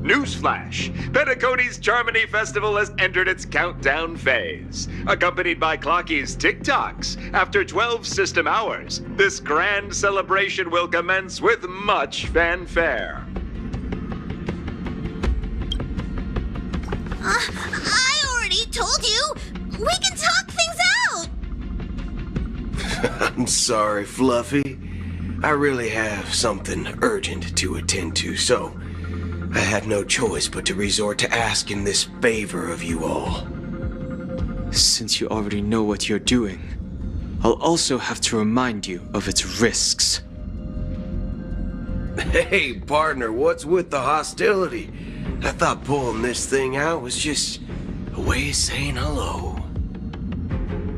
Newsflash! Penacony's Charmony Festival has entered its countdown phase. Accompanied by Clocky's TikToks, after 12 system hours, this grand celebration will commence with much fanfare. I already told you! We can talk things out! I'm sorry, Fluffy. I really have something urgent to attend to, so I had no choice but to resort to asking this favor of you all. Since you already know what you're doing, I'll also have to remind you of its risks. Hey, partner, what's with the hostility? I thought pulling this thing out was just a way of saying hello.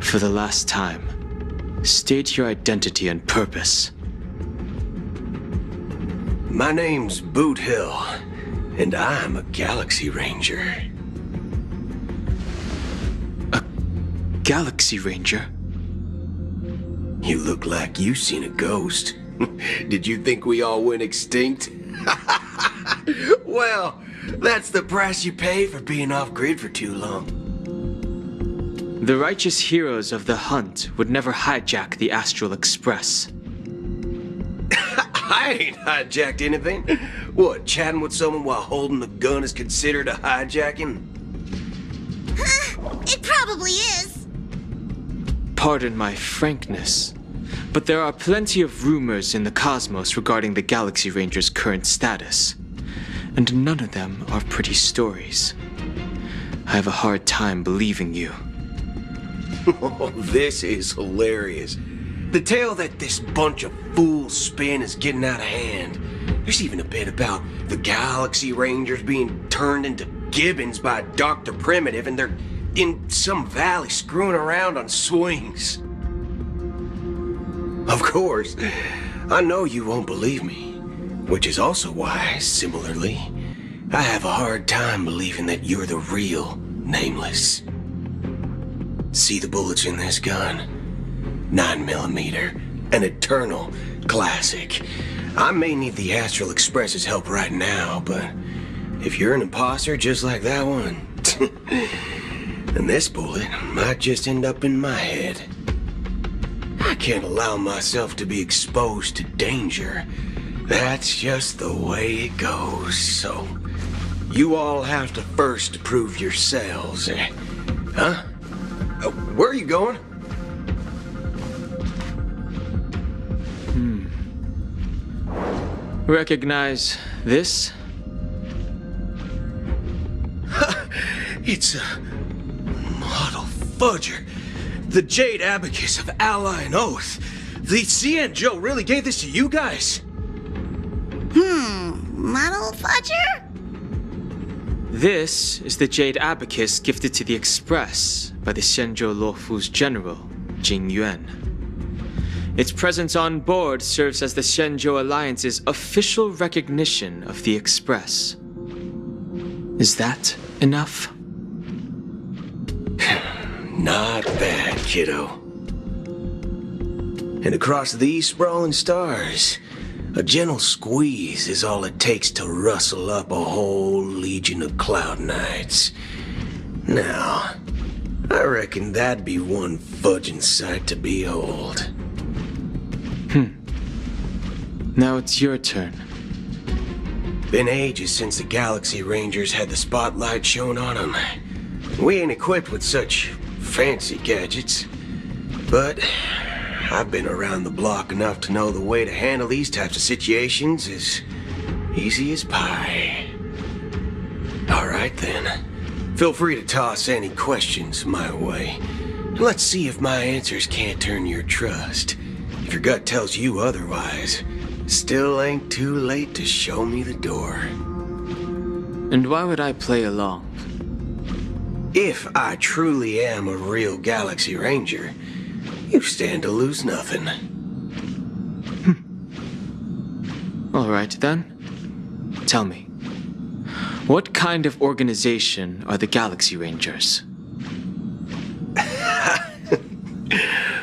For the last time, state your identity and purpose. My name's Boot Hill, and I'm a Galaxy Ranger. A Galaxy Ranger? You look like you seen a ghost. Did you think we all went extinct? Well, that's the price you pay for being off-grid for too long. The righteous heroes of the hunt would never hijack the Astral Express. I ain't hijacked anything. What, chatting with someone while holding the gun is considered a hijacking? It probably is. Pardon my frankness, but there are plenty of rumors in the cosmos regarding the Galaxy Ranger's current status, and none of them are pretty stories. I have a hard time believing you. Oh, this is hilarious. The tale that this bunch of fools spin is getting out of hand. There's even a bit about the Galaxy Rangers being turned into gibbons by Dr. Primitive, and they're in some valley screwing around on swings. Of course, I know you won't believe me, which is also why, similarly, I have a hard time believing that you're the real Nameless. See the bullets in this gun? 9mm, an eternal classic. I may need the Astral Express's help right now, but if you're an imposter just like that one, then this bullet might just end up in my head. I can't allow myself to be exposed to danger. That's just the way it goes, so you all have to first prove yourselves, eh? Huh? Where are you going? Recognize this? It's a model fudger. The Jade Abacus of Ally and Oath. The CN Joe really gave this to you guys? Model fudger? This is the Jade Abacus gifted to the Express by the Shenzhou Luofu's general, Jing Yuan. Its presence on board serves as the Shenzhou Alliance's official recognition of the Express. Is that enough? Not bad, kiddo. And across these sprawling stars, a gentle squeeze is all it takes to rustle up a whole legion of cloud knights. Now, I reckon that'd be one fudging sight to behold. Now it's your turn. Been ages since the Galaxy Rangers had the spotlight shown on them. We ain't equipped with such fancy gadgets, but I've been around the block enough to know the way to handle these types of situations is easy as pie. Alright then, feel free to toss any questions my way. Let's see if my answers can't turn your trust. If your gut tells you otherwise, still ain't too late to show me the door. And why would I play along? If I truly am a real Galaxy Ranger, you stand to lose nothing. Alright then. Tell me, what kind of organization are the Galaxy Rangers?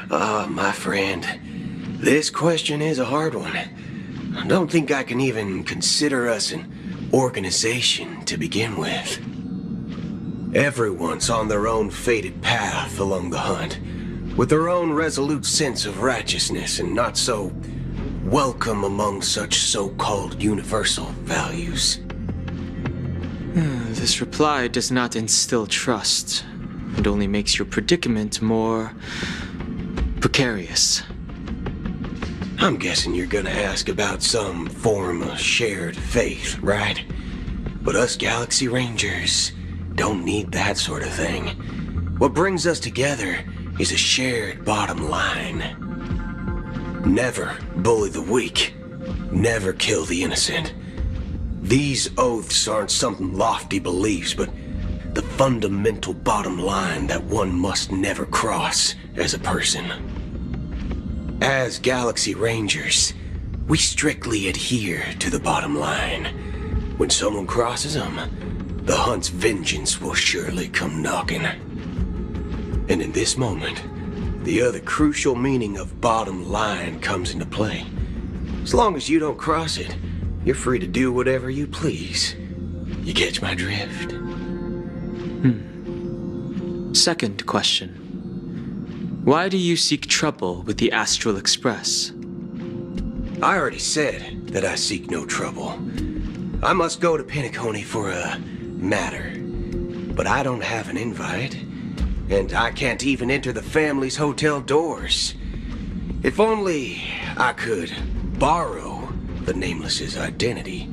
My friend, this question is a hard one. I don't think I can even consider us an organization to begin with. Everyone's on their own fated path along the hunt, with their own resolute sense of righteousness and not so welcome among such so-called universal values. This reply does not instill trust. It only makes your predicament more precarious. I'm guessing you're gonna ask about some form of shared faith, right? But us Galaxy Rangers don't need that sort of thing. What brings us together is a shared bottom line. Never bully the weak. Never kill the innocent. These oaths aren't some lofty beliefs, but the fundamental bottom line that one must never cross as a person. As Galaxy Rangers, we strictly adhere to the bottom line. When someone crosses them, the hunt's vengeance will surely come knocking. And in this moment, the other crucial meaning of bottom line comes into play. As long as you don't cross it, you're free to do whatever you please. You catch my drift? Second question. Why do you seek trouble with the Astral Express? I already said that I seek no trouble. I must go to Penacony for a matter. But I don't have an invite. And I can't even enter the family's hotel doors. If only I could borrow the Nameless's identity.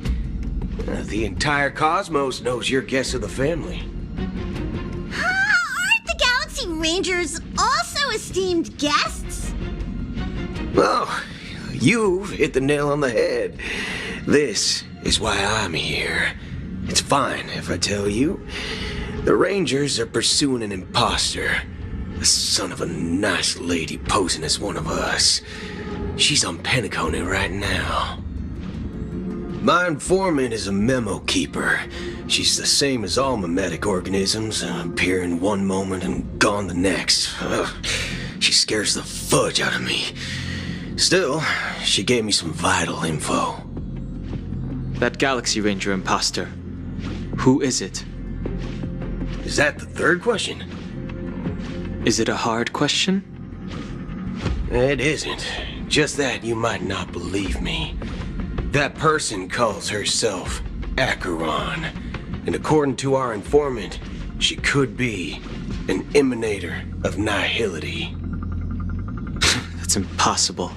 The entire cosmos knows you're guests of the family. Aren't the Galaxy Rangers also esteemed guests? Well, you've hit the nail on the head. This is why I'm here. It's fine if I tell you. The Rangers are pursuing an imposter. The son of a nice lady posing as one of us. She's on Penacony right now. My informant is a memo keeper. She's the same as all mimetic organisms, appearing one moment and gone the next. She scares the fudge out of me. Still, she gave me some vital info. That Galaxy Ranger imposter. Who is it? Is that the third question? Is it a hard question? It isn't. Just that you might not believe me. That person calls herself Acheron. And according to our informant, she could be an emanator of nihility. That's impossible.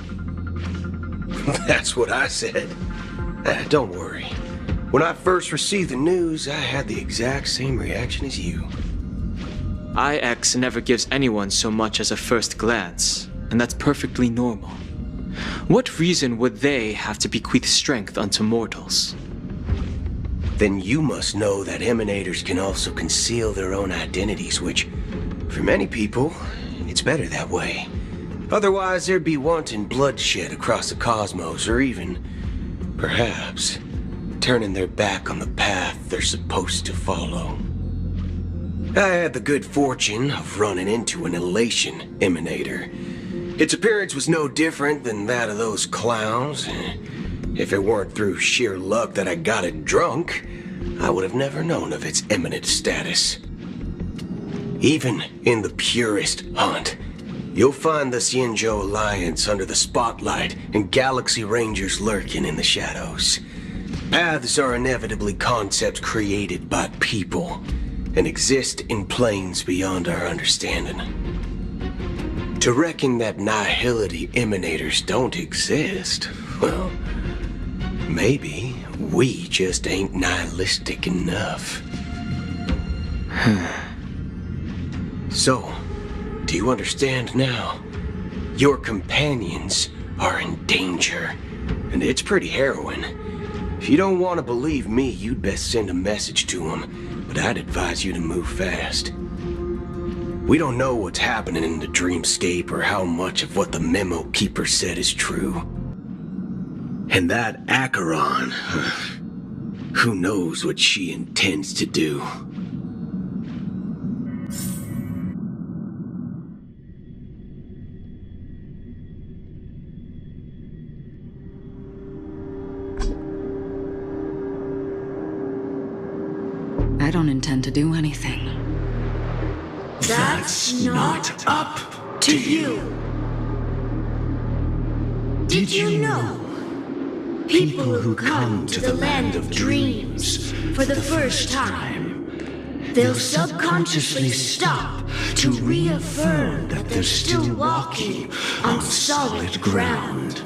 That's what I said. Don't worry. When I first received the news, I had the exact same reaction as you. IX never gives anyone so much as a first glance, and that's perfectly normal. What reason would they have to bequeath strength unto mortals? Then you must know that emanators can also conceal their own identities, which, for many people, it's better that way. Otherwise, there'd be wanton bloodshed across the cosmos, or even, perhaps, turning their back on the path they're supposed to follow. I had the good fortune of running into an elation emanator. Its appearance was no different than that of those clowns. If it weren't through sheer luck that I got it drunk, I would have never known of its eminent status. Even in the purest hunt, you'll find the Xianzhou Alliance under the spotlight and Galaxy Rangers lurking in the shadows. Paths are inevitably concepts created by people and exist in planes beyond our understanding. To reckon that nihility emanators don't exist, well, maybe we just ain't nihilistic enough. So, do you understand now? Your companions are in danger, and it's pretty harrowing. If you don't want to believe me, you'd best send a message to them, but I'd advise you to move fast. We don't know what's happening in the dreamscape or how much of what the memo keeper said is true. And that Acheron, who knows what she intends to do. I don't intend to do anything. That's not up to you. Did you know? People who come to the land of dreams for the first time, they'll subconsciously stop to reaffirm that they're still walking on solid ground.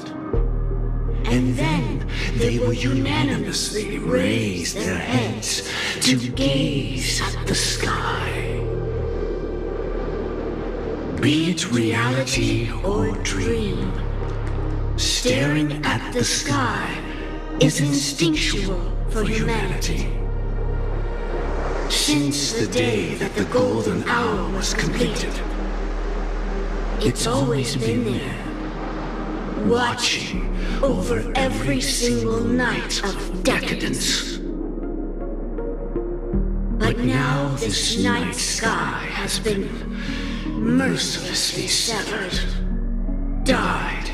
And then they will unanimously raise their heads to gaze at the sky. Be it reality or dream, staring at the sky is instinctual for humanity. Since the day that the golden hour was completed, it's always been there, watching over every single night of decadence. But now this night sky has been mercilessly severed, dyed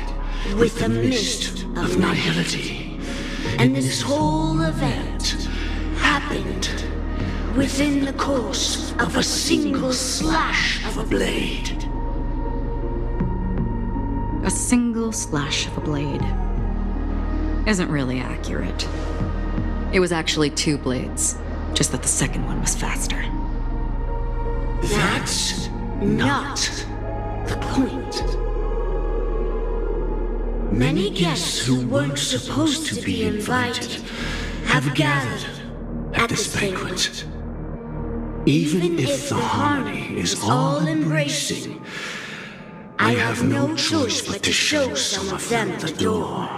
with the mist of nihility. And this whole event happened within the course of a single slash of a blade. A single slash of a blade isn't really accurate. It was actually 2 blades, just that the second one was faster. That's not the point. Many guests who weren't supposed to be invited have gathered at this banquet. Even if the harmony is all-embracing, I have no choice but to show some of them the door.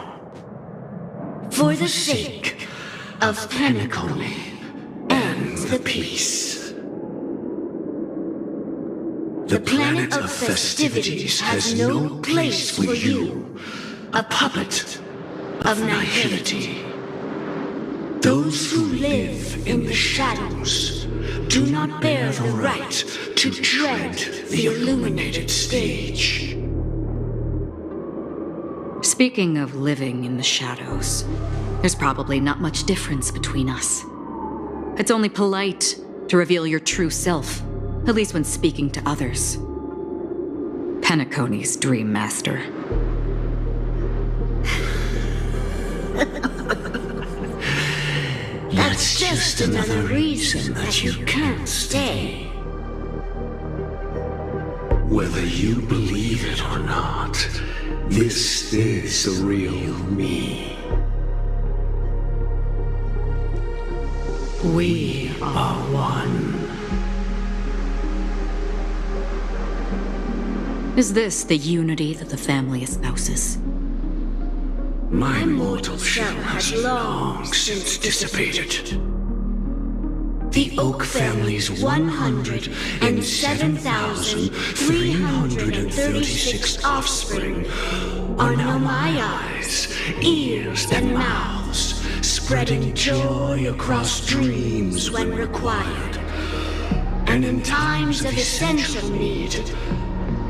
For the sake of Pinnacle and the peace. The planet of festivities has no place for you, a puppet of nihility. Those who live in the shadows do not bear the right to tread the illuminated stage. Speaking of living in the shadows, there's probably not much difference between us. It's only polite to reveal your true self, at least when speaking to others. Penacony's Dream Master. That's just another reason that you can't stay. Whether you believe it or not, this is the real me. We are one. Is this the unity that the family espouses? My mortal shell has long since dissipated. The Oak family's 107,336 offspring are now my eyes, ears, and mouths, spreading joy across dreams when required, and in times of essential need,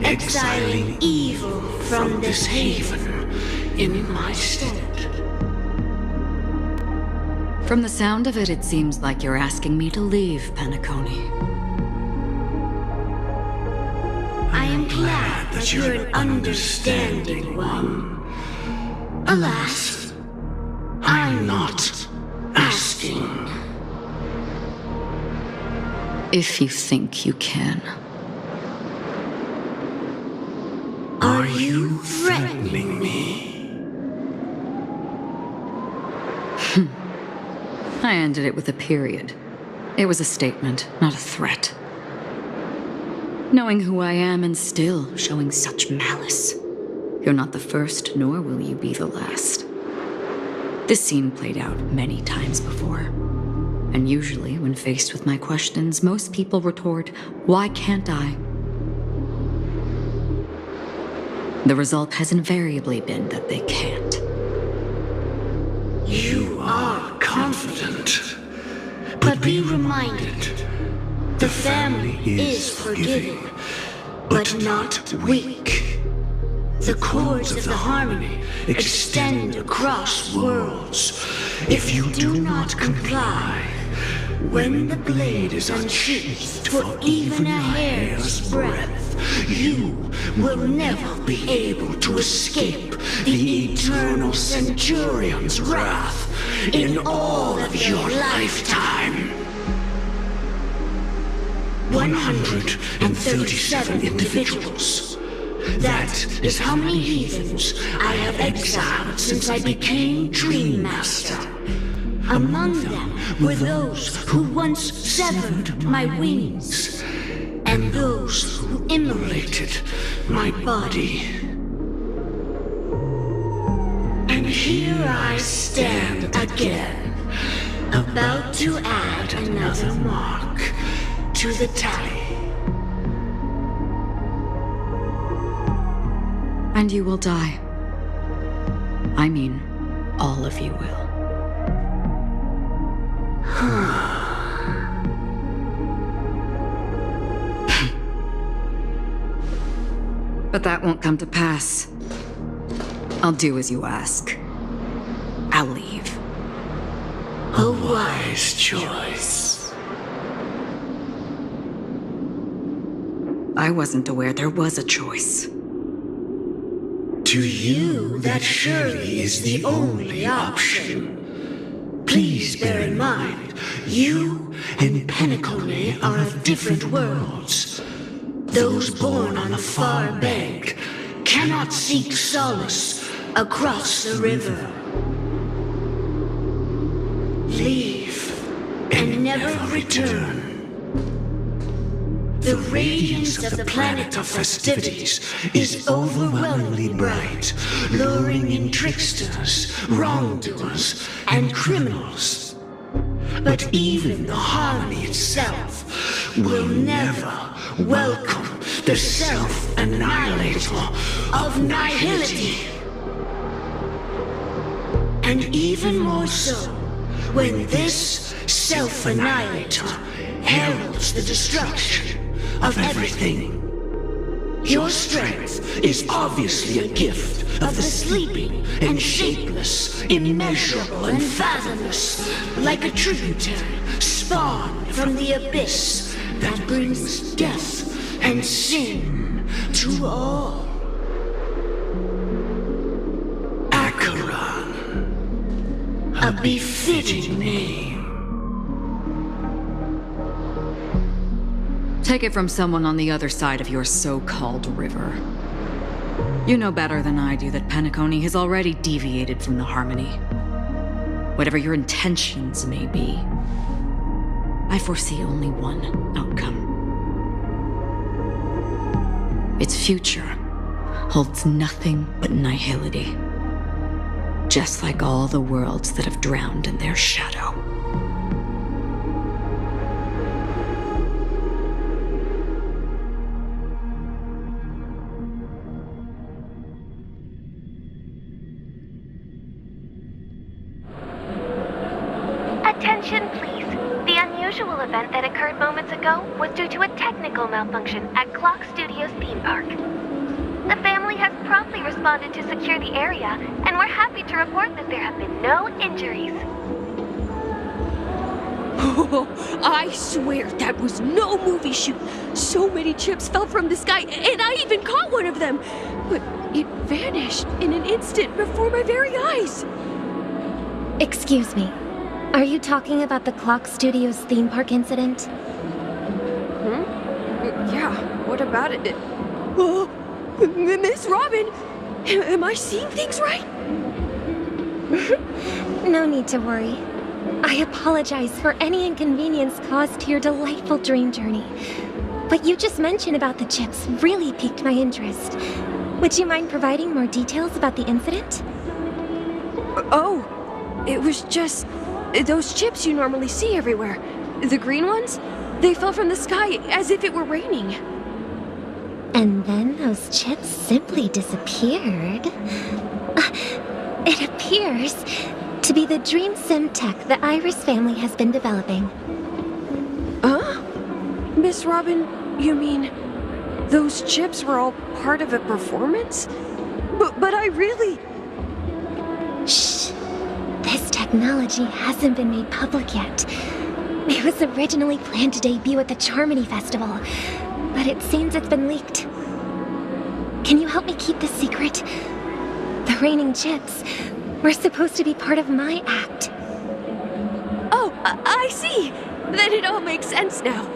exiling evil from this haven in my stead. From the sound of it, it seems like you're asking me to leave, Penacony. I am glad that you're an understanding one. Alas, I'm not asking. If you think you can. Are you threatening me? I ended it with a period. It was a statement, not a threat. Knowing who I am and still showing such malice. You're not the first, nor will you be the last. This scene played out many times before. And usually, when faced with my questions, most people retort, "Why can't I?" The result has invariably been that they can't. You are confident. but be reminded, the family is forgiving, but not weak. The chords of the harmony extend across worlds. If you do not comply, when the blade is unsheathed for even a hair's breadth, you will never be able to escape the eternal Centurion's wrath in all of your lifetime. 137 individuals. That is how many heathens I have exiled since I became Dream Master. Among them were those who once severed my wings, and those who immolated my body. And here I stand again, about to add another mark to the tally. And you will die. I mean, all of you will. But that won't come to pass. I'll do as you ask. I'll leave. A wise choice. I wasn't aware there was a choice. To you, that surely is the only option. Please bear in mind, you and Penacony are of different worlds. Those born on the far bank cannot seek solace across the river. Leave and never return. The radiance of the planet of festivities is overwhelmingly bright, luring in tricksters, wrongdoers, and criminals. But even the harmony itself will never welcome the self-annihilator of nihility. And even more so, when this self-annihilator heralds the destruction of everything. Your strength is obviously a gift of the sleeping and shapeless, immeasurable and fathomless, like a tributary spawned from the abyss that brings death and sin to all. Acheron, a befitting name. Take it from someone on the other side of your so-called river. You know better than I do that Penacony has already deviated from the harmony. Whatever your intentions may be, I foresee only one outcome. Its future holds nothing but nihility, just like all the worlds that have drowned in their shadow. Attention, please. The unusual event that occurred moments ago was due to a technical malfunction at Clock Studios theme park. The family has promptly responded to secure the area, and we're happy to report that there have been no injuries. Oh, I swear that was no movie shoot. So many chips fell from the sky, and I even caught one of them. But it vanished in an instant before my very eyes. Excuse me. Are you talking about the Clock Studios theme park incident? Yeah, what about it? Oh, Miss Robin, am I seeing things right? No need to worry. I apologize for any inconvenience caused to your delightful dream journey. What you just mentioned about the chips really piqued my interest. Would you mind providing more details about the incident? Oh, it was just those chips you normally see everywhere. The green ones? They fell from the sky as if it were raining. And then those chips simply disappeared. It appears to be the dream sim tech the Iris family has been developing. Huh? Miss Robin, you mean those chips were all part of a performance? But I really... Shh. This technology hasn't been made public yet. It was originally planned to debut at the Charmony Festival, but it seems it's been leaked. Can you help me keep this secret? The raining chips were supposed to be part of my act. Oh, I see. Then it all makes sense now.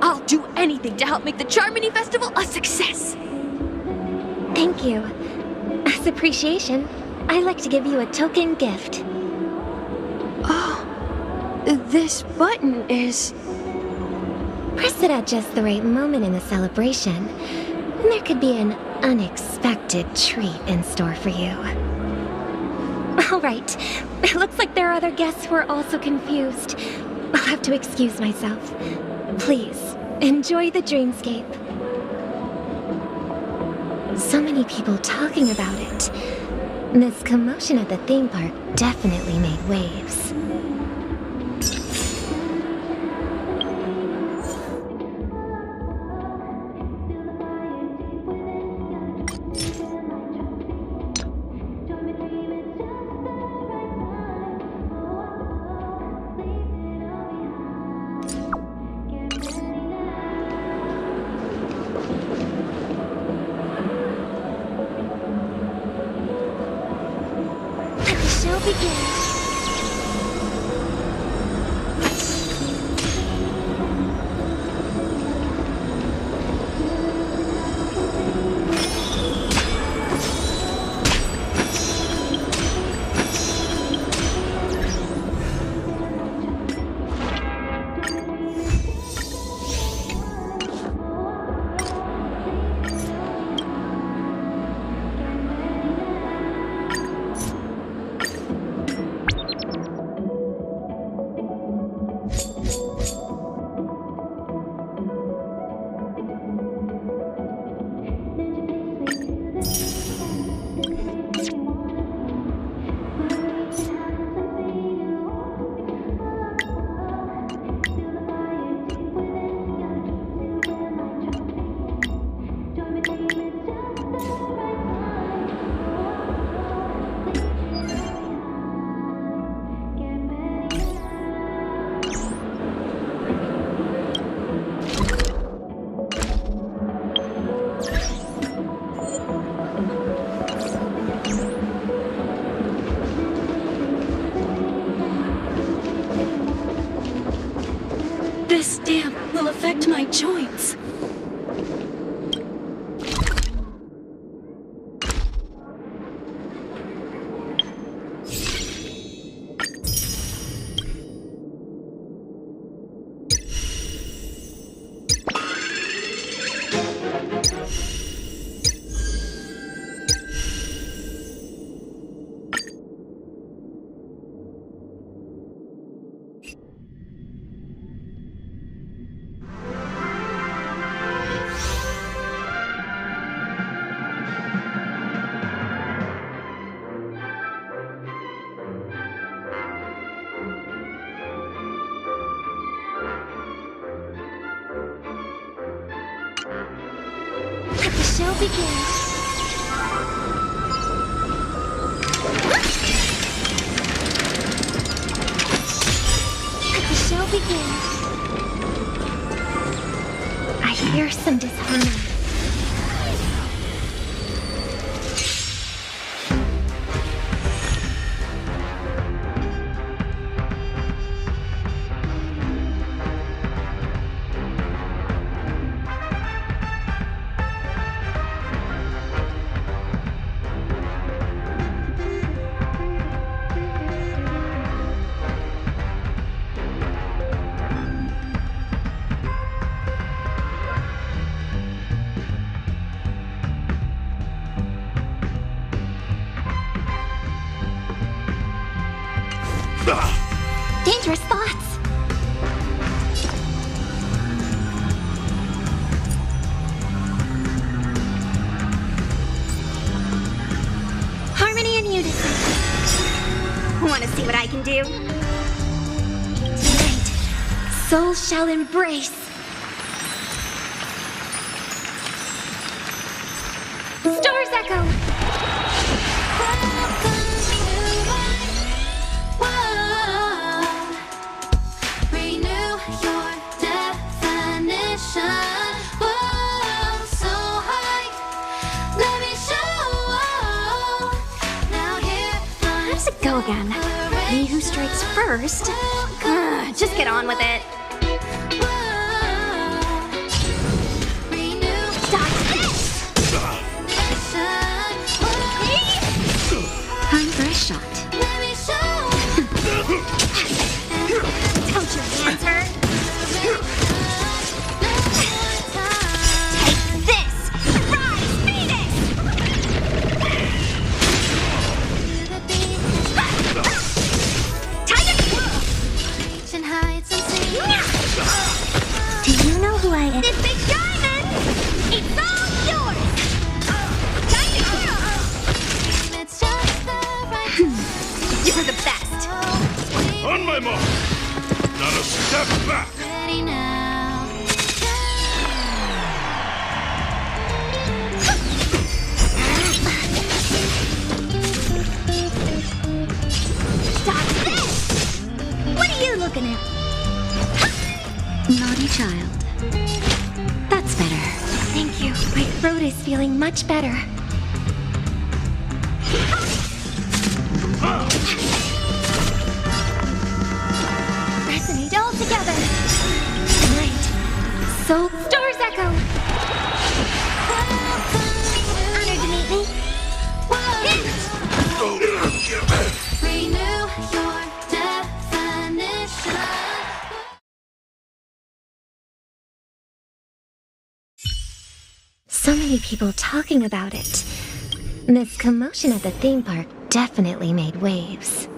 I'll do anything to help make the Charmony Festival a success. Thank you. As appreciation, I'd like to give you a token gift. Oh, this button is... Press it at just the right moment in the celebration, and there could be an unexpected treat in store for you. All right, it looks like there are other guests who are also confused. I'll have to excuse myself. Please, enjoy the dreamscape. So many people talking about it. This commotion at the theme park definitely made waves. This damp will affect my joints. Let the show begin. Let the show begin. I hear some disharmony. Dangerous thoughts. Harmony and unison. Want to see what I can do? Tonight, souls shall embrace. Stars echo. Go again. He who strikes first. Just get on with it. Time for a shot. Don't you answer? Take this! Rise, Venus! Do you know who I am? This big diamond! It's all yours! You're the best! On my mark! Not a step back! Ready now. Stop this! What are you looking at? Naughty child. That's better. Thank you. My throat is feeling much better. Resonate all together. Tonight, soul stars echo. Honored to meet me. Renew your definition. So many people talking about it. This commotion at the theme park definitely made waves.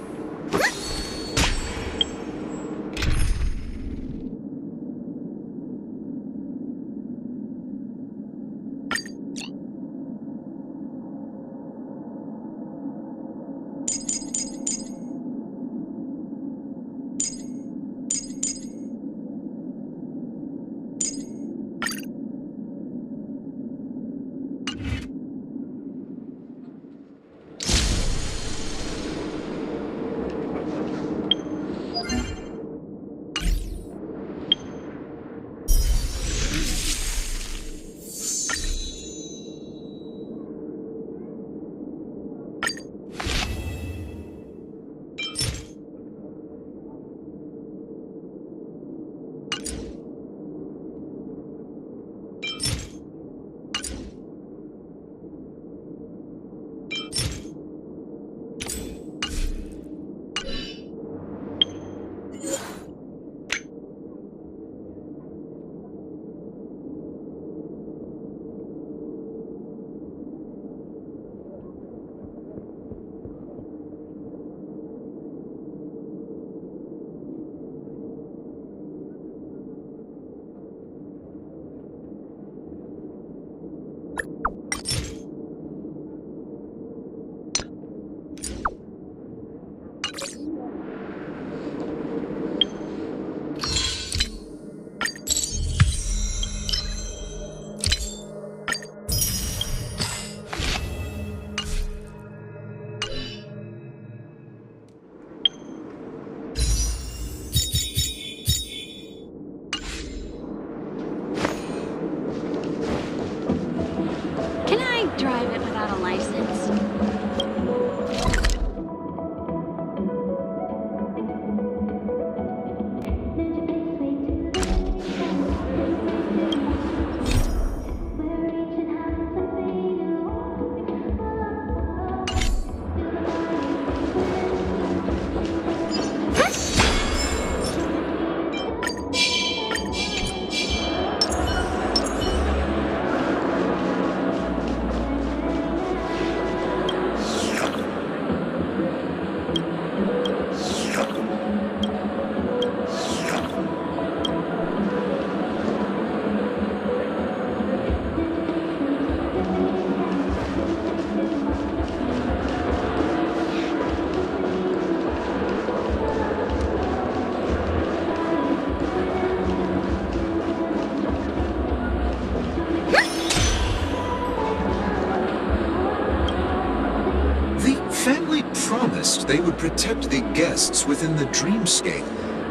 promised they would protect the guests within the dreamscape,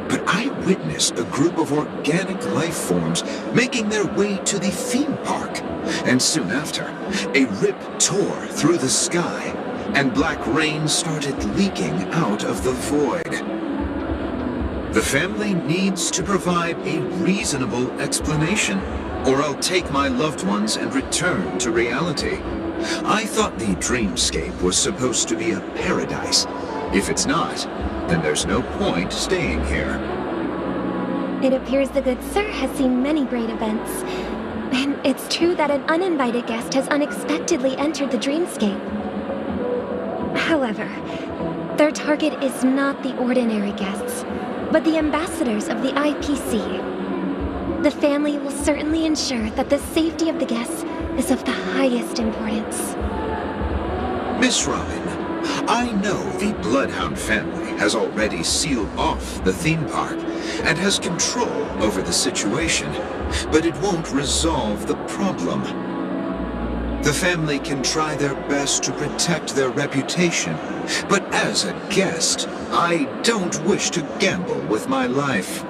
but I witnessed a group of organic life forms making their way to the theme park. And soon after, a rip tore through the sky, and black rain started leaking out of the void. The family needs to provide a reasonable explanation, or I'll take my loved ones and return to reality. I thought the dreamscape was supposed to be a paradise. If it's not, then there's no point staying here. It appears the good sir has seen many great events. And it's true that an uninvited guest has unexpectedly entered the dreamscape. However, their target is not the ordinary guests, but the ambassadors of the IPC. The family will certainly ensure that the safety of the guests is of the highest importance. Miss Robin, I know the Bloodhound family has already sealed off the theme park and has control over the situation, but it won't resolve the problem. The family can try their best to protect their reputation, but as a guest, I don't wish to gamble with my life.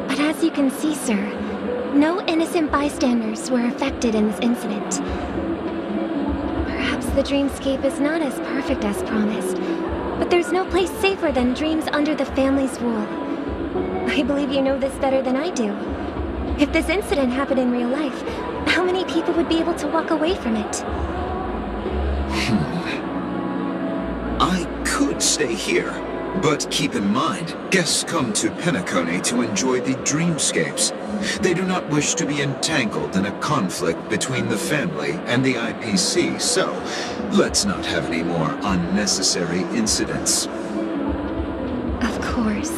But as you can see, sir, no innocent bystanders were affected in this incident. Perhaps the dreamscape is not as perfect as promised, but there's no place safer than dreams under the family's rule. I believe you know this better than I do. If this incident happened in real life, how many people would be able to walk away from it? I could stay here, but keep in mind, guests come to Penacony to enjoy the dreamscapes. They do not wish to be entangled in a conflict between the family and the IPC, so let's not have any more unnecessary incidents. Of course.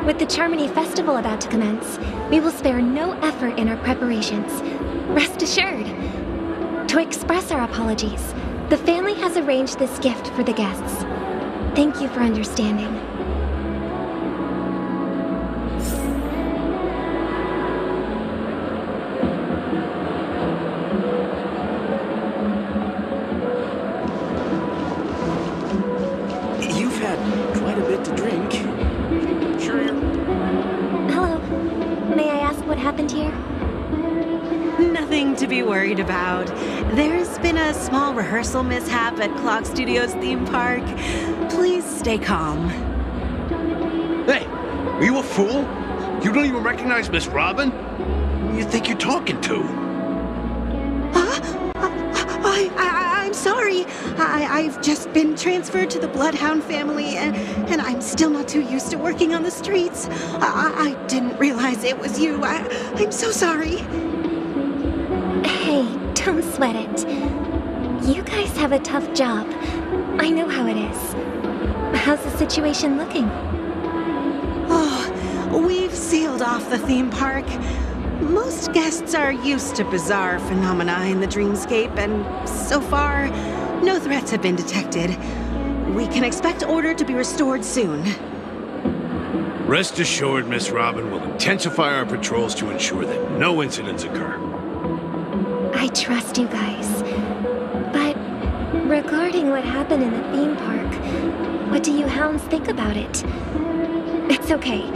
With the Charmony Festival about to commence, we will spare no effort in our preparations. Rest assured. To express our apologies, the family has arranged this gift for the guests. Thank you for understanding. You've had quite a bit to drink. Sure. Hello. May I ask what happened here? Nothing to be worried about. There's been a small rehearsal mishap at Clock Studios theme park. Please stay calm. Hey, are you a fool? You don't even recognize Miss Robin? Who do you think you're talking to? I'm sorry. I've just been transferred to the Bloodhound family, and I'm still not too used to working on the streets. I didn't realize it was you. I'm so sorry. Hey, don't sweat it. You guys have a tough job. I know how it is. How's the situation looking? Oh, we've sealed off the theme park. Most guests are used to bizarre phenomena in the dreamscape, and so far, no threats have been detected. We can expect order to be restored soon. Rest assured, Miss Robin will intensify our patrols to ensure that no incidents occur. I trust you guys. But regarding what happened in the theme park, what do you hounds think about it? It's okay.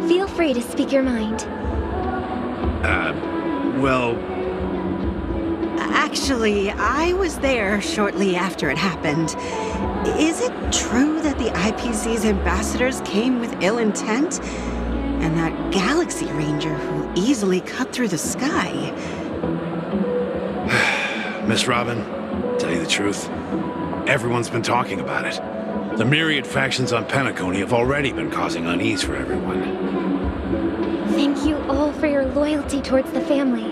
Feel free to speak your mind. Well... Actually, I was there shortly after it happened. Is it true that the IPC's ambassadors came with ill intent? And that Galaxy Ranger who easily cut through the sky? Miss Robin, tell you the truth, everyone's been talking about it. The myriad factions on Penacony have already been causing unease for everyone. Thank you all for your loyalty towards the family.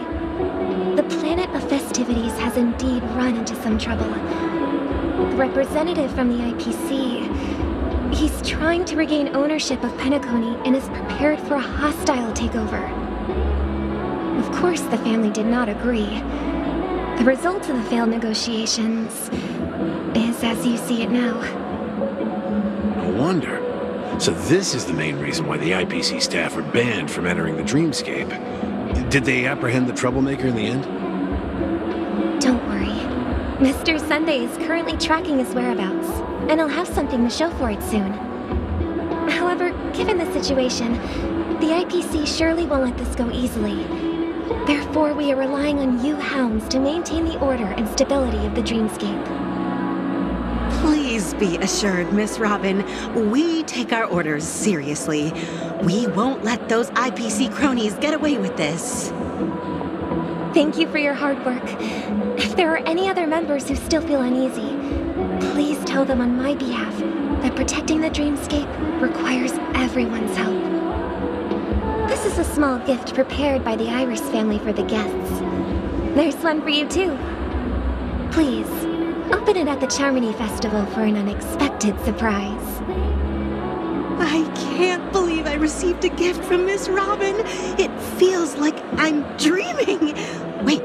The planet of festivities has indeed run into some trouble. The representative from the IPC, he's trying to regain ownership of Penacony and is prepared for a hostile takeover. Of course, the family did not agree. The result of the failed negotiations is as you see it now. No wonder. So this is the main reason why the IPC staff are banned from entering the dreamscape. Did they apprehend the troublemaker in the end? Don't worry. Mr. Sunday is currently tracking his whereabouts. and I'll have something to show for it soon. However, given the situation, the IPC surely won't let this go easily. Therefore, we are relying on you hounds to maintain the order and stability of the dreamscape. Please be assured, Miss Robin, we take our orders seriously. We won't let those IPC cronies get away with this. Thank you for your hard work. If there are any other members who still feel uneasy, please tell them on my behalf that protecting the dreamscape requires everyone's help. This is a small gift prepared by the Iris family for the guests. There's one for you too. Please, open it at the Charmony Festival for an unexpected surprise. I can't believe I received a gift from Miss Robin. It feels like I'm dreaming. Wait,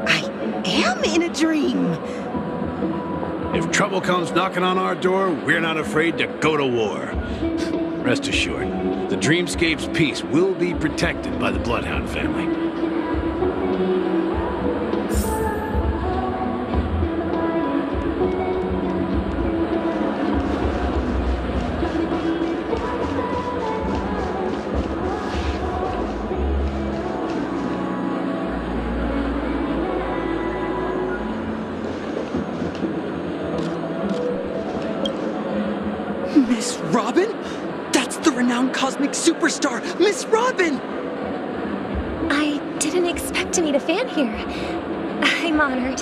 I am in a dream. If trouble comes knocking on our door, we're not afraid to go to war. Rest assured, the Dreamscape's peace will be protected by the Bloodhound family. Miss Robin? That's the renowned cosmic superstar, Miss Robin! I didn't expect to meet a fan here. I'm honored.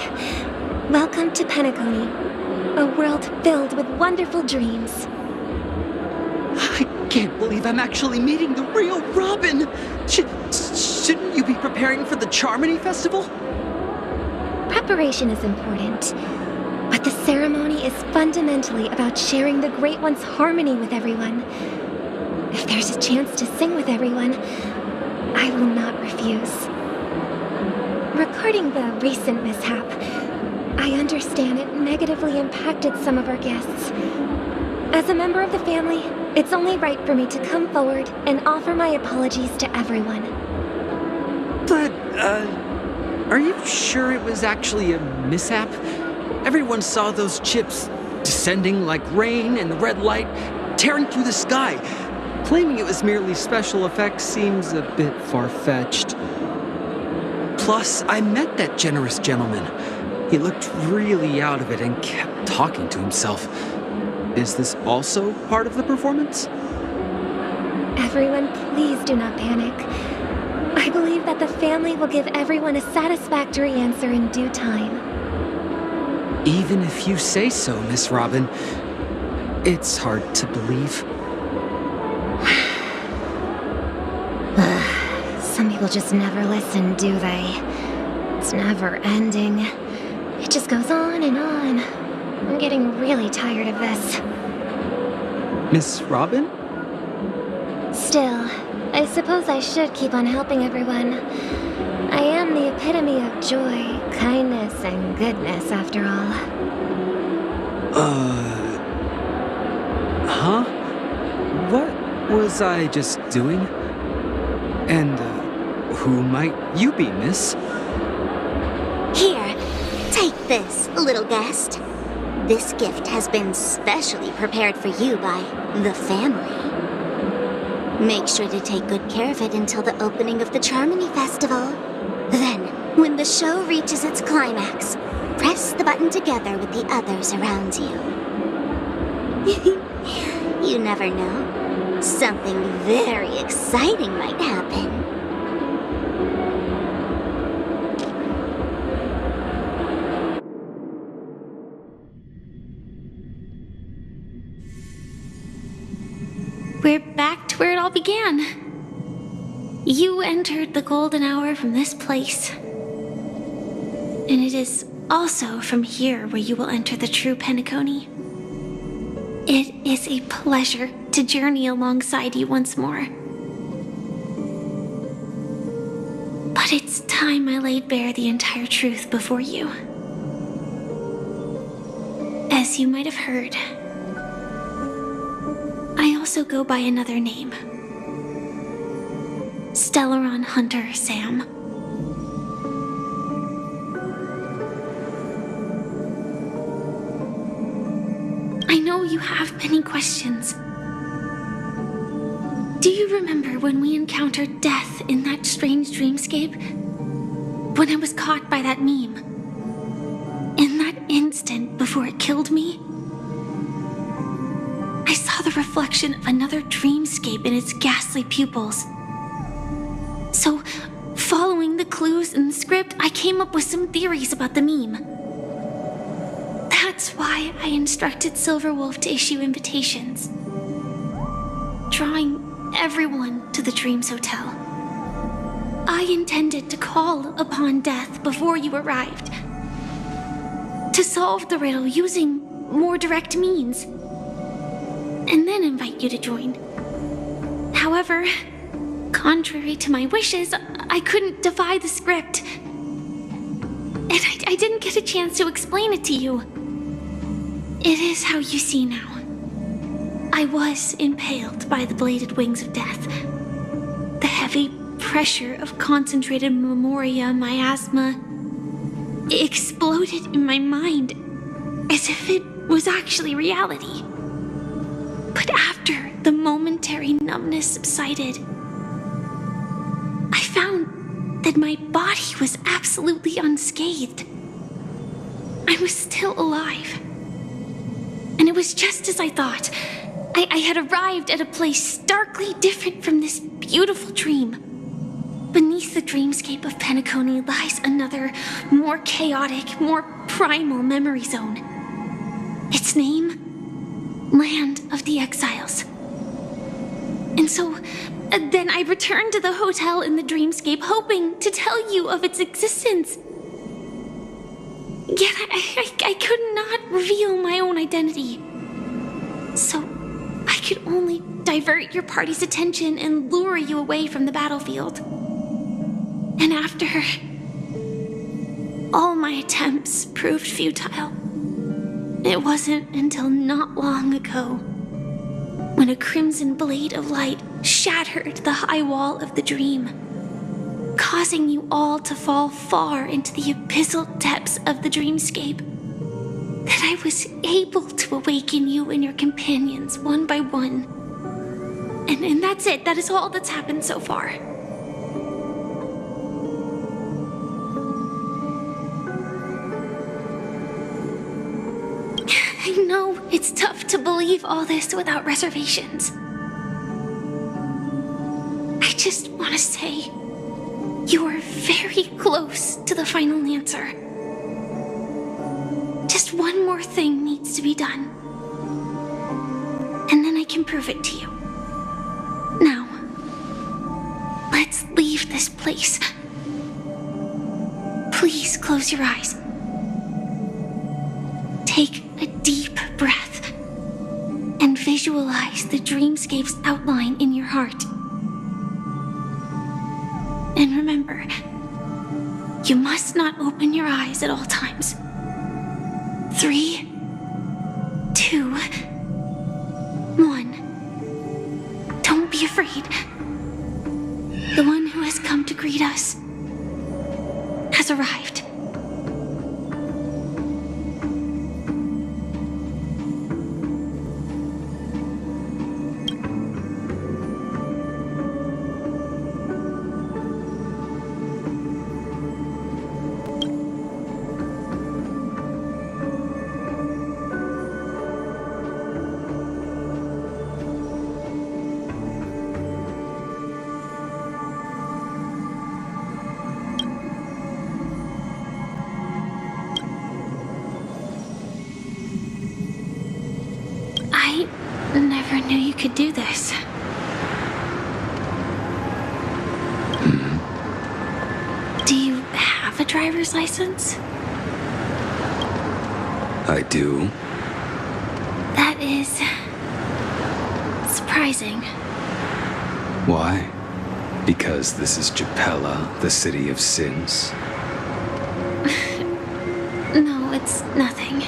Welcome to Penacony, a world filled with wonderful dreams. I can't believe I'm actually meeting the real Robin! Shouldn't you be preparing for the Charmony Festival? Preparation is important, but the ceremony is fundamentally about sharing the Great One's harmony with everyone. If there's a chance to sing with everyone, I will not refuse. Regarding the recent mishap, I understand it negatively impacted some of our guests. As a member of the family, it's only right for me to come forward and offer my apologies to everyone. But, are you sure it was actually a mishap? Everyone saw those chips descending like rain and the red light tearing through the sky. Claiming it was merely special effects seems a bit far-fetched. Plus, I met that generous gentleman. He looked really out of it and kept talking to himself. Is this also part of the performance? Everyone, please do not panic. I believe that the family will give everyone a satisfactory answer in due time. Even if you say so, Miss Robin, it's hard to believe. Some people just never listen, do they? It's never ending. It just goes on and on. I'm getting really tired of this. Miss Robin? Still, I suppose I should keep on helping everyone. I am the epitome of joy, kindness, and goodness, after all. Huh? What was I just doing? And, who might you be, miss? Here, take this, little guest. This gift has been specially prepared for you by the family. Make sure to take good care of it until the opening of the Charmony Festival. Then, when the show reaches its climax, press the button together with the others around you. You never know. Something very exciting might happen. We're back to where it all began. You entered the golden hour from this place. And it is also from here where you will enter the true Penacony. It is a pleasure to journey alongside you once more. But it's time I laid bare the entire truth before you. As you might have heard, I also go by another name. Stellaron Hunter Sam. I know you have many questions. Do you remember when we encountered death in that strange dreamscape? When I was caught by that meme? In that instant before it killed me? I saw the reflection of another dreamscape in its ghastly pupils. So, following the clues in the script, I came up with some theories about the meme. That's why I instructed Silverwolf to issue invitations, drawing everyone to the Dreams Hotel. I intended to call upon death before you arrived, to solve the riddle using more direct means, and then invite you to join. However, contrary to my wishes, I couldn't defy the script, and I didn't get a chance to explain it to you. It is how you see now. I was impaled by the bladed wings of death. The heavy pressure of concentrated memoria miasma exploded in my mind as if it was actually reality. But after the momentary numbness subsided, I found that my body was absolutely unscathed. I was still alive. And it was just as I thought. I had arrived at a place starkly different from this beautiful dream. Beneath the dreamscape of Penacony lies another, more chaotic, more primal memory zone. Its name? Land of the Exiles. And so, then I returned to the hotel in the dreamscape, hoping to tell you of its existence. Yet I could not reveal my own identity. So, I could only divert your party's attention and lure you away from the battlefield. And after all my attempts proved futile, it wasn't until not long ago when a crimson blade of light shattered the high wall of the dream, causing you all to fall far into the abyssal depths of the dreamscape, that I was able to awaken you and your companions one by one. And that's it. That is all that's happened so far. I know it's tough to believe all this without reservations. I just want to say, you are very close to the final answer. Just one more thing needs to be done. And then I can prove it to you. Now, let's leave this place. Please close your eyes. Take a deep breath and visualize the dreamscape's outline in your heart. And remember, you must not open your eyes at all times. 3, 2, 1. Don't be afraid. The one who has come to greet us has arrived. I never knew you could do this. Do you have a driver's license? I do. That is surprising. Why? Because this is Japella, the city of sins? No, it's nothing.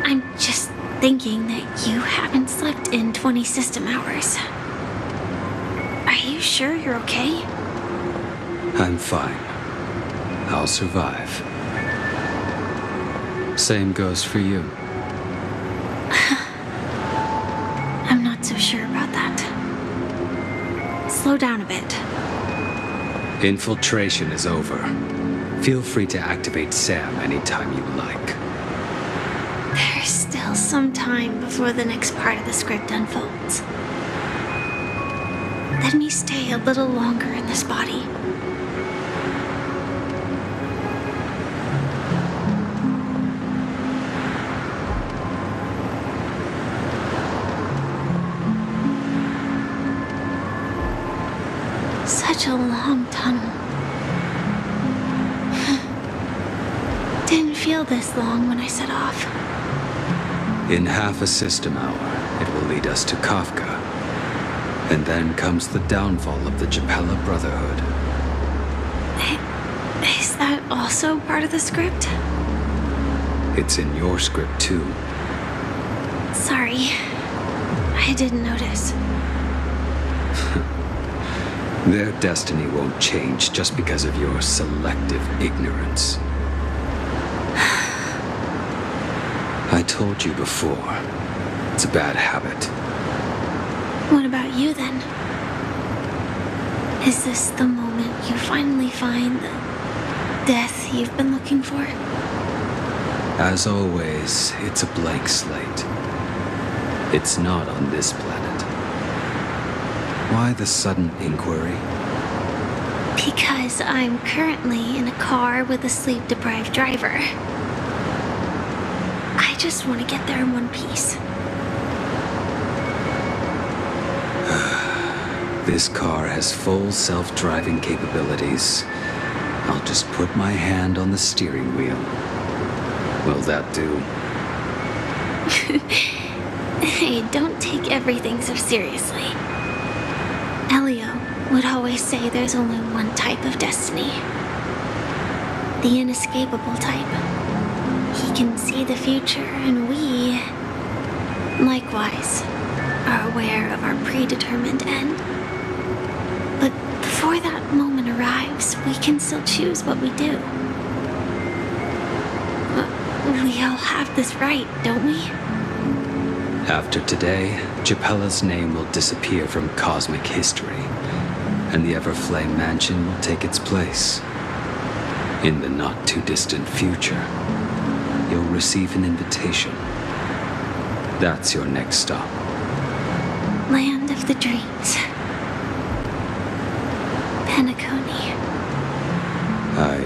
I'm just thinking that you haven't slept in 20 system hours. Are you sure you're okay? I'm fine. I'll survive. Same goes for you. slow down a bit. Infiltration is over. Feel free to activate Sam anytime you like. There's still some time before the next part of the script unfolds. Let me stay a little longer in this body. Such a long tunnel. Didn't feel this long when I set off. In half a system hour, it will lead us to Kafka. And then comes the downfall of the Japella Brotherhood. Is that also part of the script? It's in your script too. Sorry. I didn't notice. Their destiny won't change just because of your selective ignorance. I told you before, it's a bad habit. What about you then? Is this the moment you finally find the death you've been looking for? As always, it's a blank slate. It's not on this planet. Why the sudden inquiry? Because I'm currently in a car with a sleep-deprived driver. I just want to get there in one piece. This car has full self-driving capabilities. I'll just put my hand on the steering wheel. Will that do? Hey, don't take everything so seriously. Elio would always say there's only one type of destiny. The inescapable type. He can see the future, and we, likewise, are aware of our predetermined end. But before that moment arrives, we can still choose what we do. We all have this right, don't we? After today, Japella's name will disappear from cosmic history, and the Everflame Mansion will take its place. In the not-too-distant future, you'll receive an invitation. That's your next stop. Land of the Dreams. Penacony. I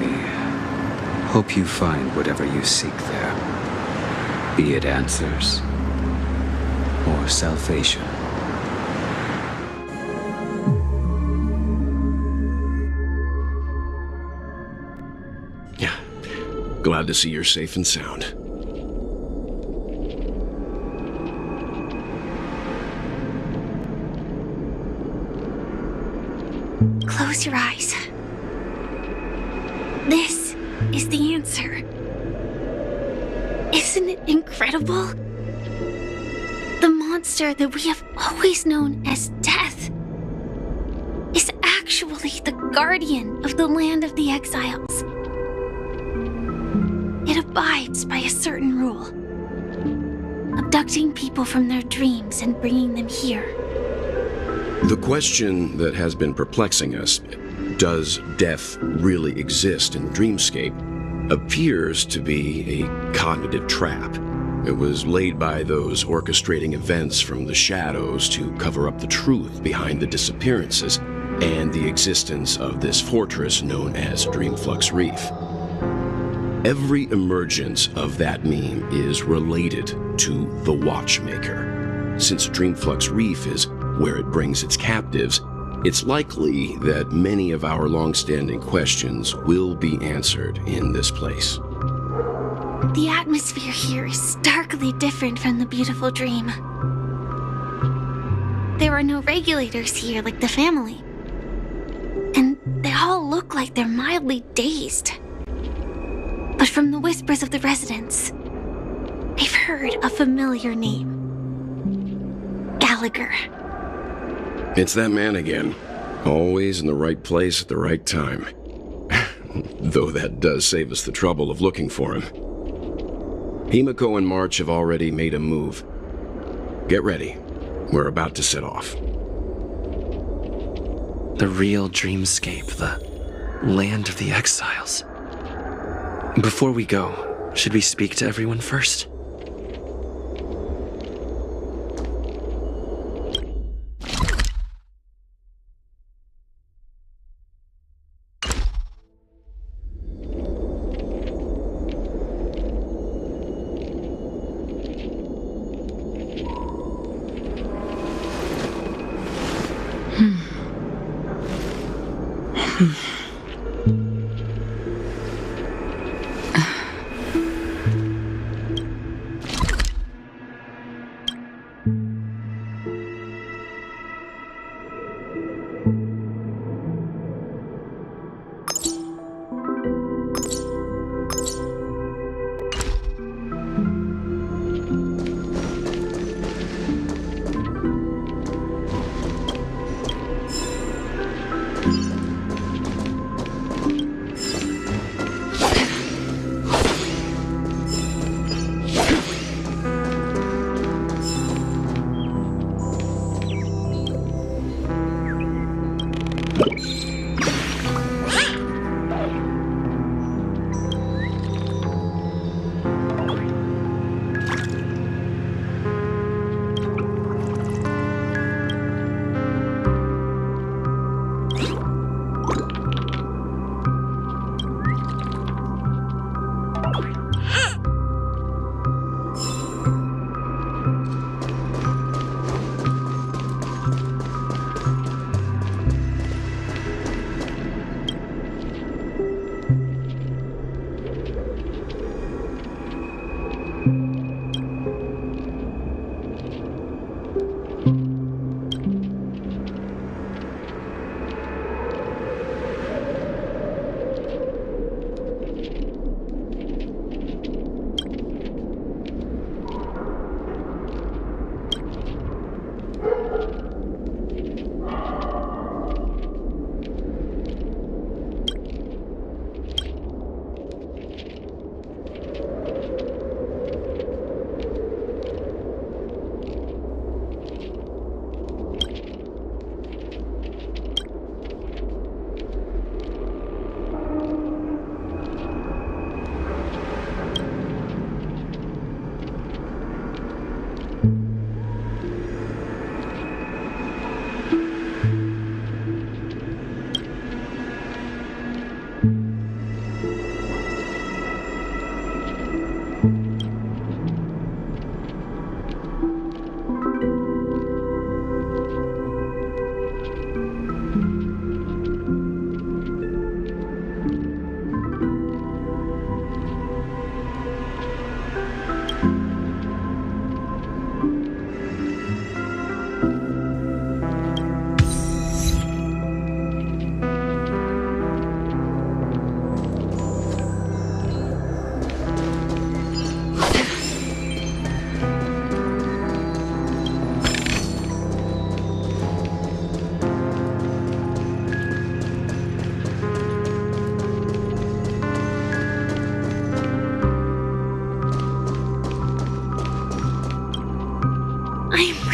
hope you find whatever you seek there. Be it answers or salvation. Yeah. Glad to see you're safe and sound. Close your eyes. This is the answer. Isn't it incredible? The monster that we have always known as Death is actually the guardian of the land of the exiles. It abides by a certain rule, abducting people from their dreams and bringing them here. The question that has been perplexing us, does death really exist in Dreamscape, appears to be a cognitive trap. It was laid by those orchestrating events from the shadows to cover up the truth behind the disappearances and the existence of this fortress known as Dreamflux Reef. Every emergence of that meme is related to the Watchmaker. Since Dreamflux Reef is where it brings its captives, it's likely that many of our long-standing questions will be answered in this place. The atmosphere here is starkly different from the beautiful dream. There are no regulators here like the family. And they all look like they're mildly dazed. But from the whispers of the residents, they've heard a familiar name. Gallagher. It's that man again. Always in the right place at the right time. Though that does save us the trouble of looking for him. Himiko and March have already made a move. Get ready. We're about to set off. The real dreamscape, the land of the exiles. Before we go, should we speak to everyone first?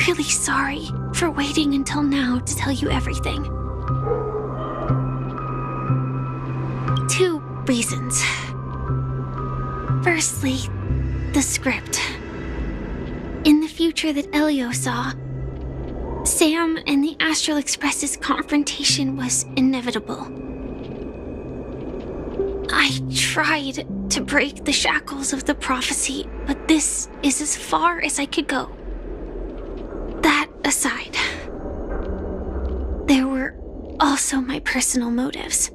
Really sorry for waiting until now to tell you everything. 2 reasons. Firstly, the script. In the future that Elio saw, Sam and the Astral Express's confrontation was inevitable. I tried to break the shackles of the prophecy, but this is as far as I could go. That aside, there were also my personal motives.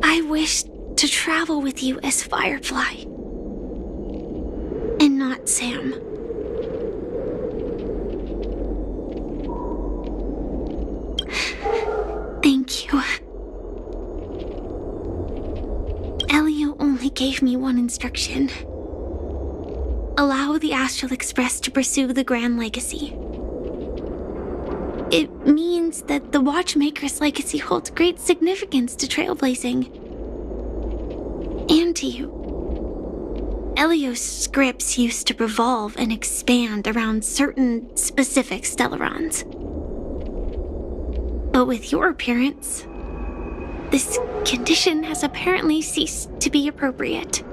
I wished to travel with you as Firefly, and not Sam. Thank you. Elio only gave me one instruction. Allow the Astral Express to pursue the Grand Legacy. It means that the Watchmaker's legacy holds great significance to trailblazing. And to you. Elio's scripts used to revolve and expand around certain specific Stellarons. But with your appearance, this condition has apparently ceased to be appropriate.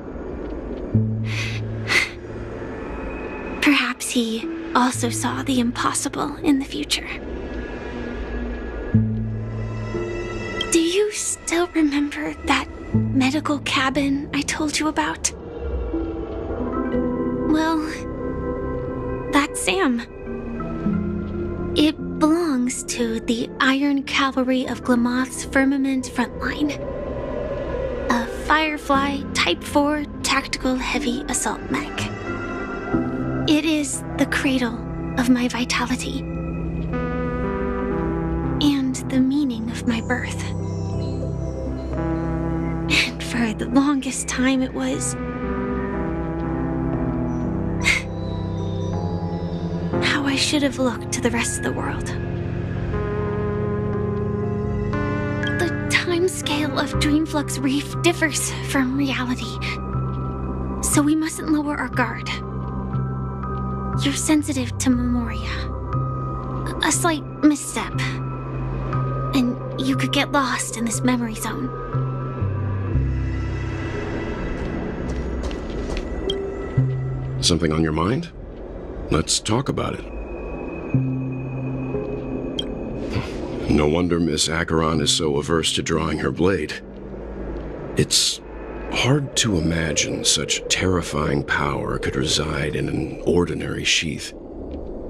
Perhaps he also saw the impossible in the future. Do you still remember that medical cabin I told you about? Well, that's Sam. It belongs to the Iron Cavalry of Glamoth's Firmament Frontline. A Firefly Type 4 Tactical Heavy Assault Mech. It is the cradle of my vitality. And the meaning of my birth. And for the longest time it was how I should have looked to the rest of the world. The timescale of Dreamflux Reef differs from reality, so we mustn't lower our guard. You're sensitive to Memoria. A slight misstep, and you could get lost in this memory zone. Something on your mind? Let's talk about it. No wonder Miss Acheron is so averse to drawing her blade. It's hard to imagine such terrifying power could reside in an ordinary sheath.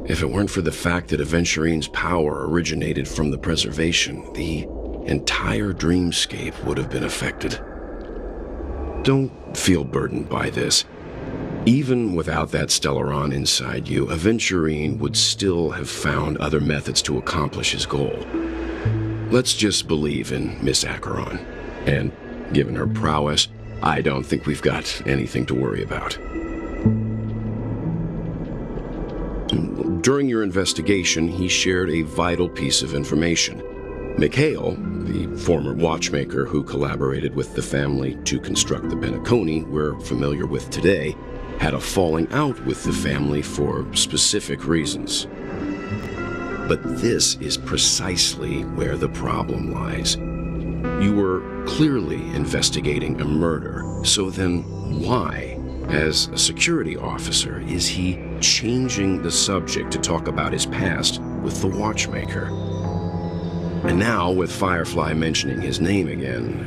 If it weren't for the fact that Aventurine's power originated from the preservation, the entire dreamscape would have been affected. Don't feel burdened by this. Even without that Stellaron inside you, Aventurine would still have found other methods to accomplish his goal. Let's just believe in Miss Acheron. And given her prowess, I don't think we've got anything to worry about. During your investigation, he shared a vital piece of information. Mikhail, the former watchmaker who collaborated with the family to construct the Penacony we're familiar with today, had a falling out with the family for specific reasons. But this is precisely where the problem lies. You were clearly investigating a murder, so then why, as a security officer, is he changing the subject to talk about his past with the watchmaker? And now, with Firefly mentioning his name again,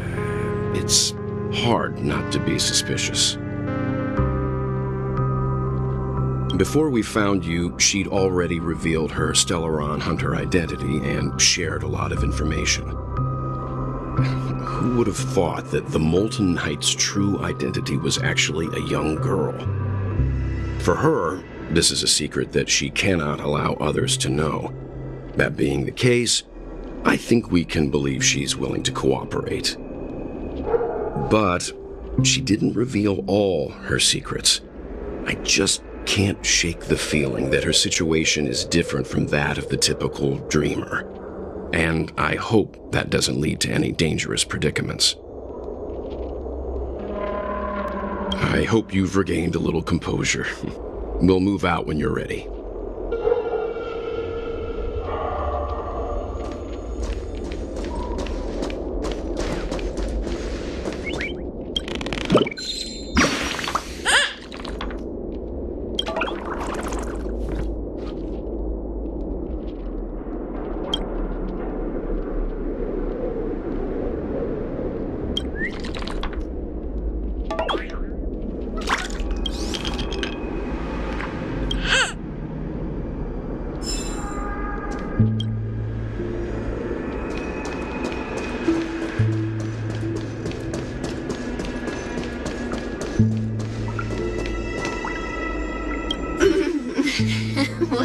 it's hard not to be suspicious. Before we found you, she'd already revealed her Stellaron Hunter identity and shared a lot of information. Who would have thought that the Molten Knight's true identity was actually a young girl? For her, this is a secret that she cannot allow others to know. That being the case, I think we can believe she's willing to cooperate. But she didn't reveal all her secrets. I just can't shake the feeling that her situation is different from that of the typical dreamer. And I hope that doesn't lead to any dangerous predicaments. I hope you've regained a little composure. We'll move out when you're ready.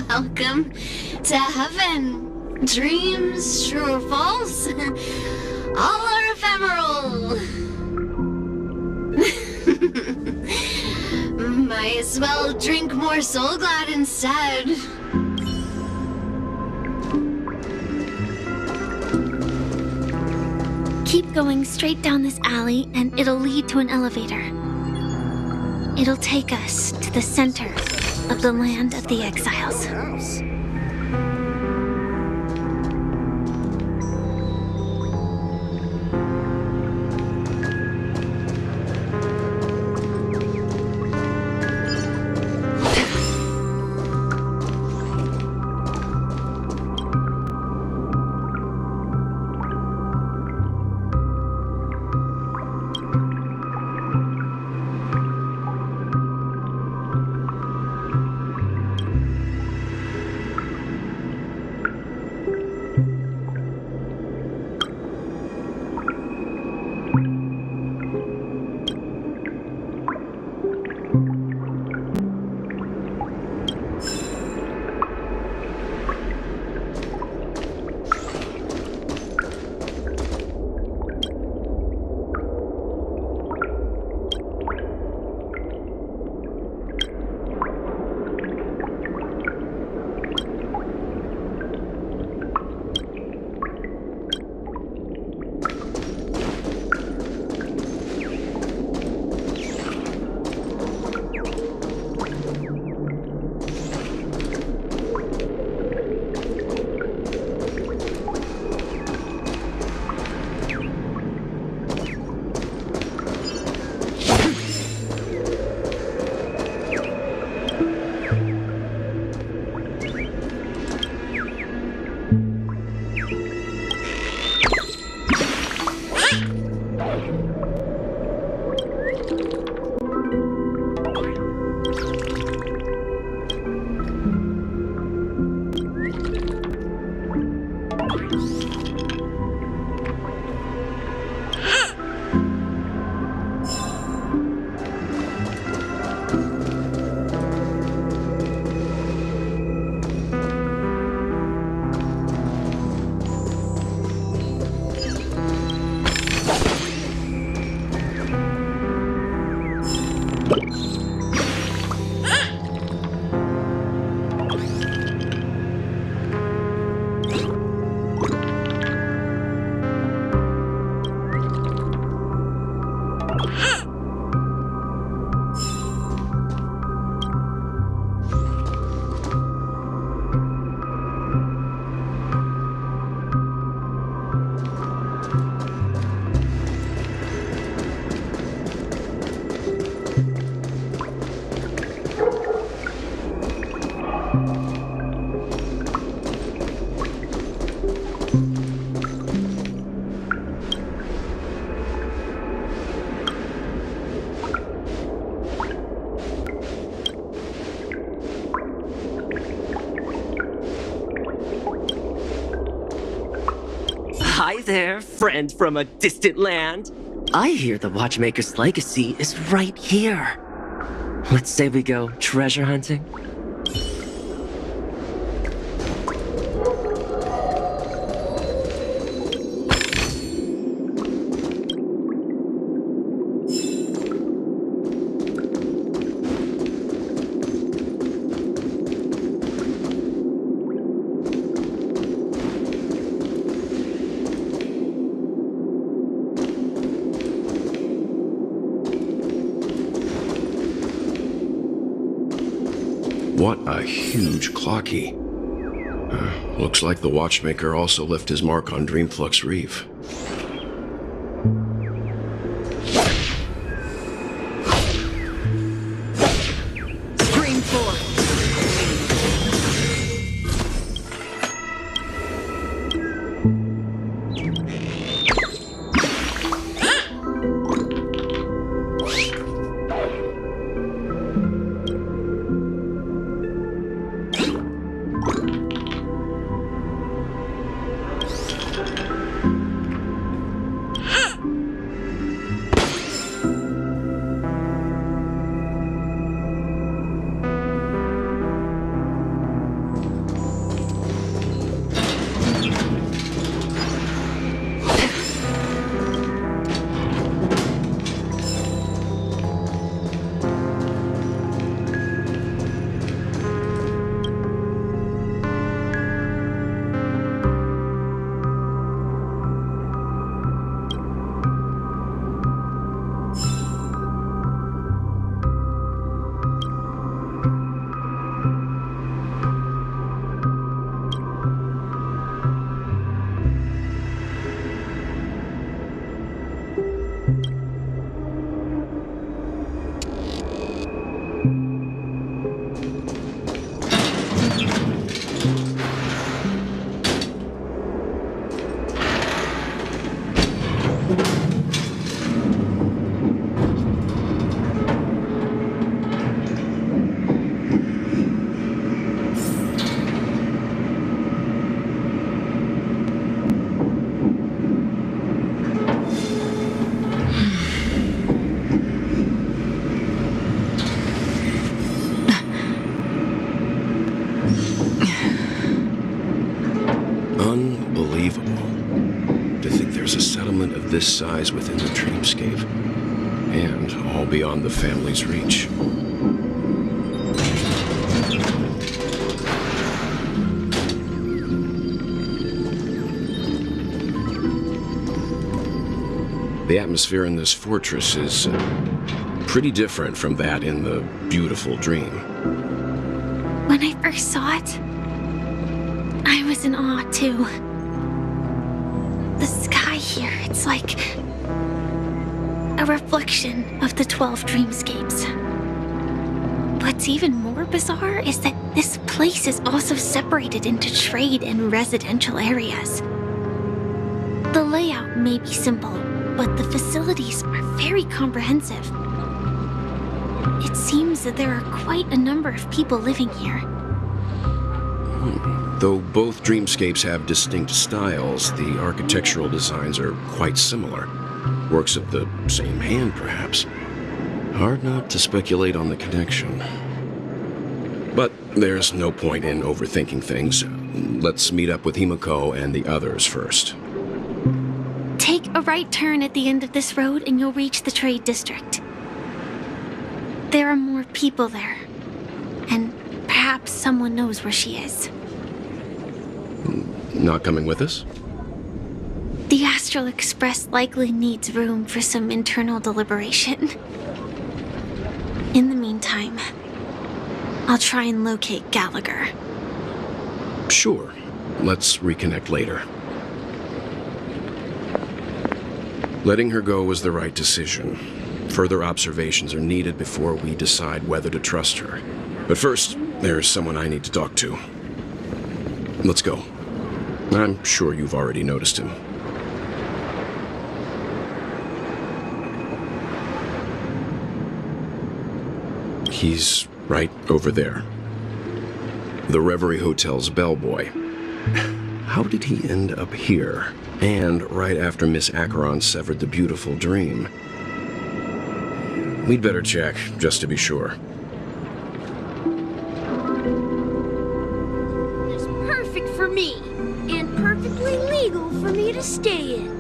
Welcome to heaven. Dreams, true or false, all are ephemeral. Might as well drink more Soul Glad instead. Keep going straight down this alley and it'll lead to an elevator. It'll take us to the center of the land of the exiles. Hi there, friend from a distant land. I hear the Watchmaker's legacy is right here. Let's say we go treasure hunting. What a huge clocky. Looks like the Watchmaker also left his mark on Dreamflux Reef. This size within the dreamscape, and all beyond the family's reach. The atmosphere in this fortress is pretty different from that in the beautiful dream. When I first saw it, I was in awe too. The sky here, it's like a reflection of the 12 dreamscapes. What's even more bizarre is that this place is also separated into trade and residential areas. The layout may be simple, but the facilities are very comprehensive. It seems that there are quite a number of people living here. Though both dreamscapes have distinct styles, the architectural designs are quite similar. Works of the same hand, perhaps. Hard not to speculate on the connection. But there's no point in overthinking things. Let's meet up with Himiko and the others first. Take a right turn at the end of this road and you'll reach the trade district. There are more people there. And perhaps someone knows where she is. Not coming with us? The Astral Express likely needs room for some internal deliberation. In the meantime, I'll try and locate Gallagher. Sure. Let's reconnect later. Letting her go was the right decision. Further observations are needed before we decide whether to trust her. But first, there's someone I need to talk to. Let's go. I'm sure you've already noticed him. He's right over there. The Reverie Hotel's bellboy. how did he end up here? And right after Miss Acheron severed the beautiful dream. We'd better check, just to be sure. It's perfect for me, and perfectly legal for me to stay in.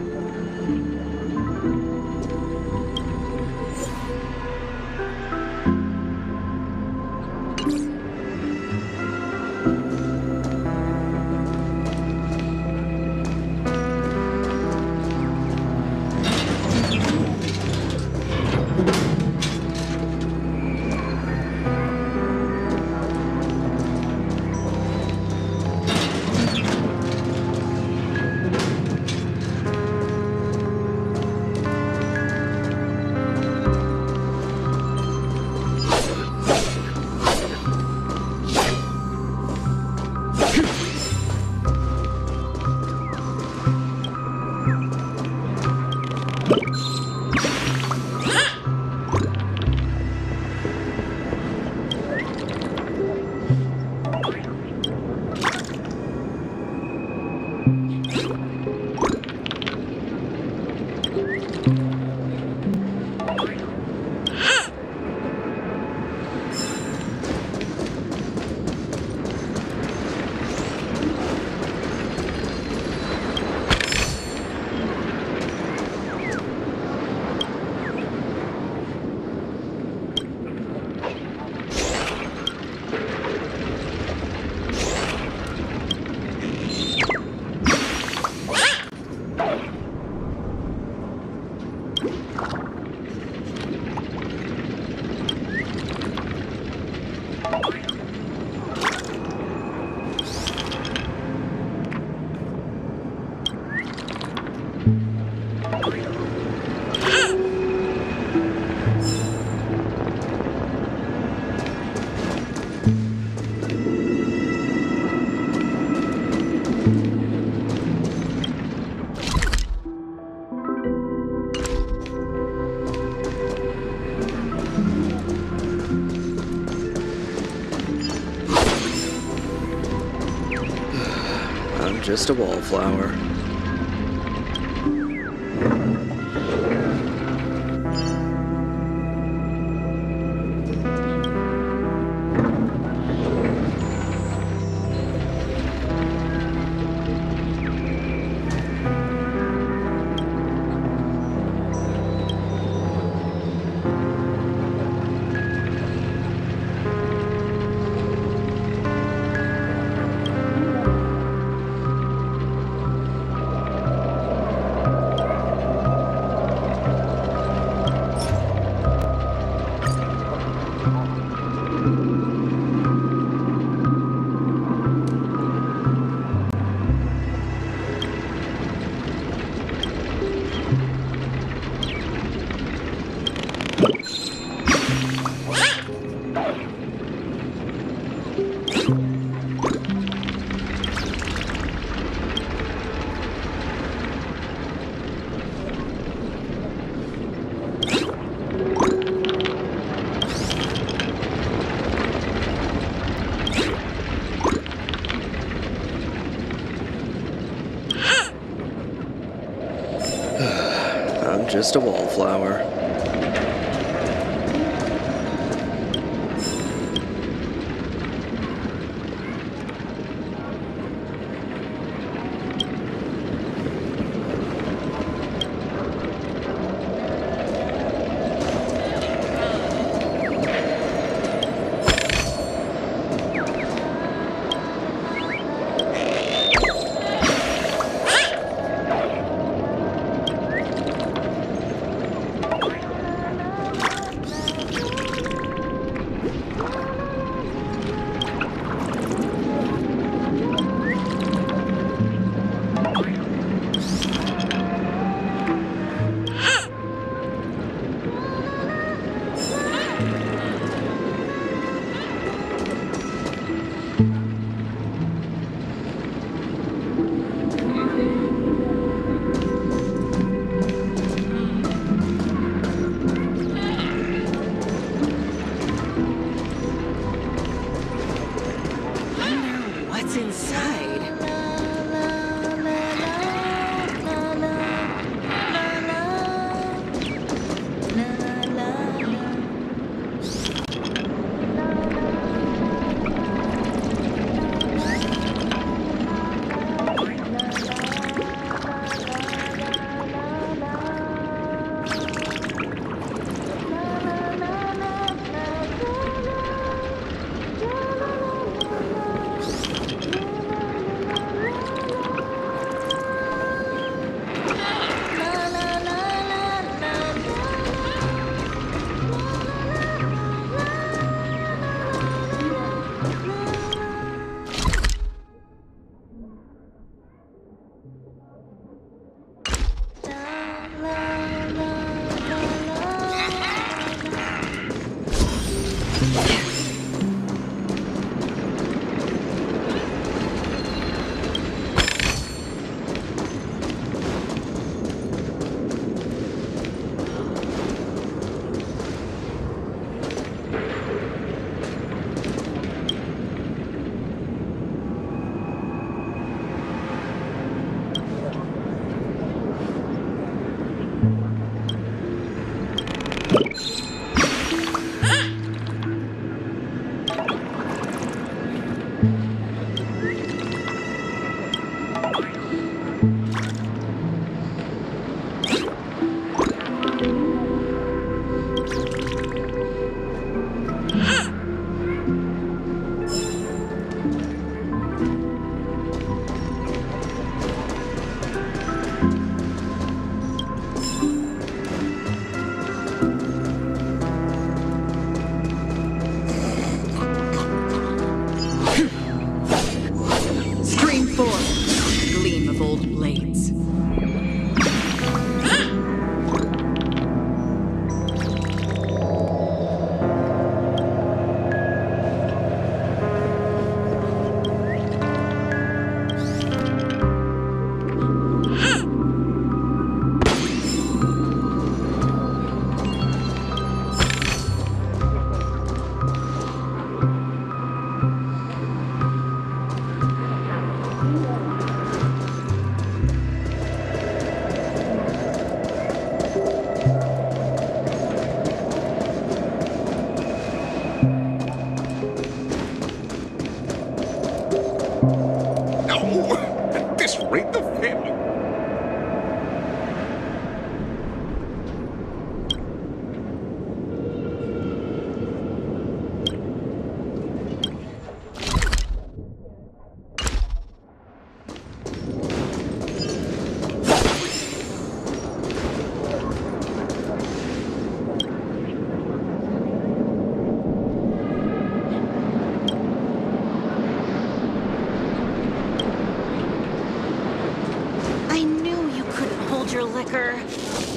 Just a wallflower. Just a wallflower.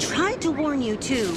Tried to warn you too.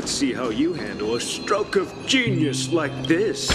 Let's see how you handle a stroke of genius like this.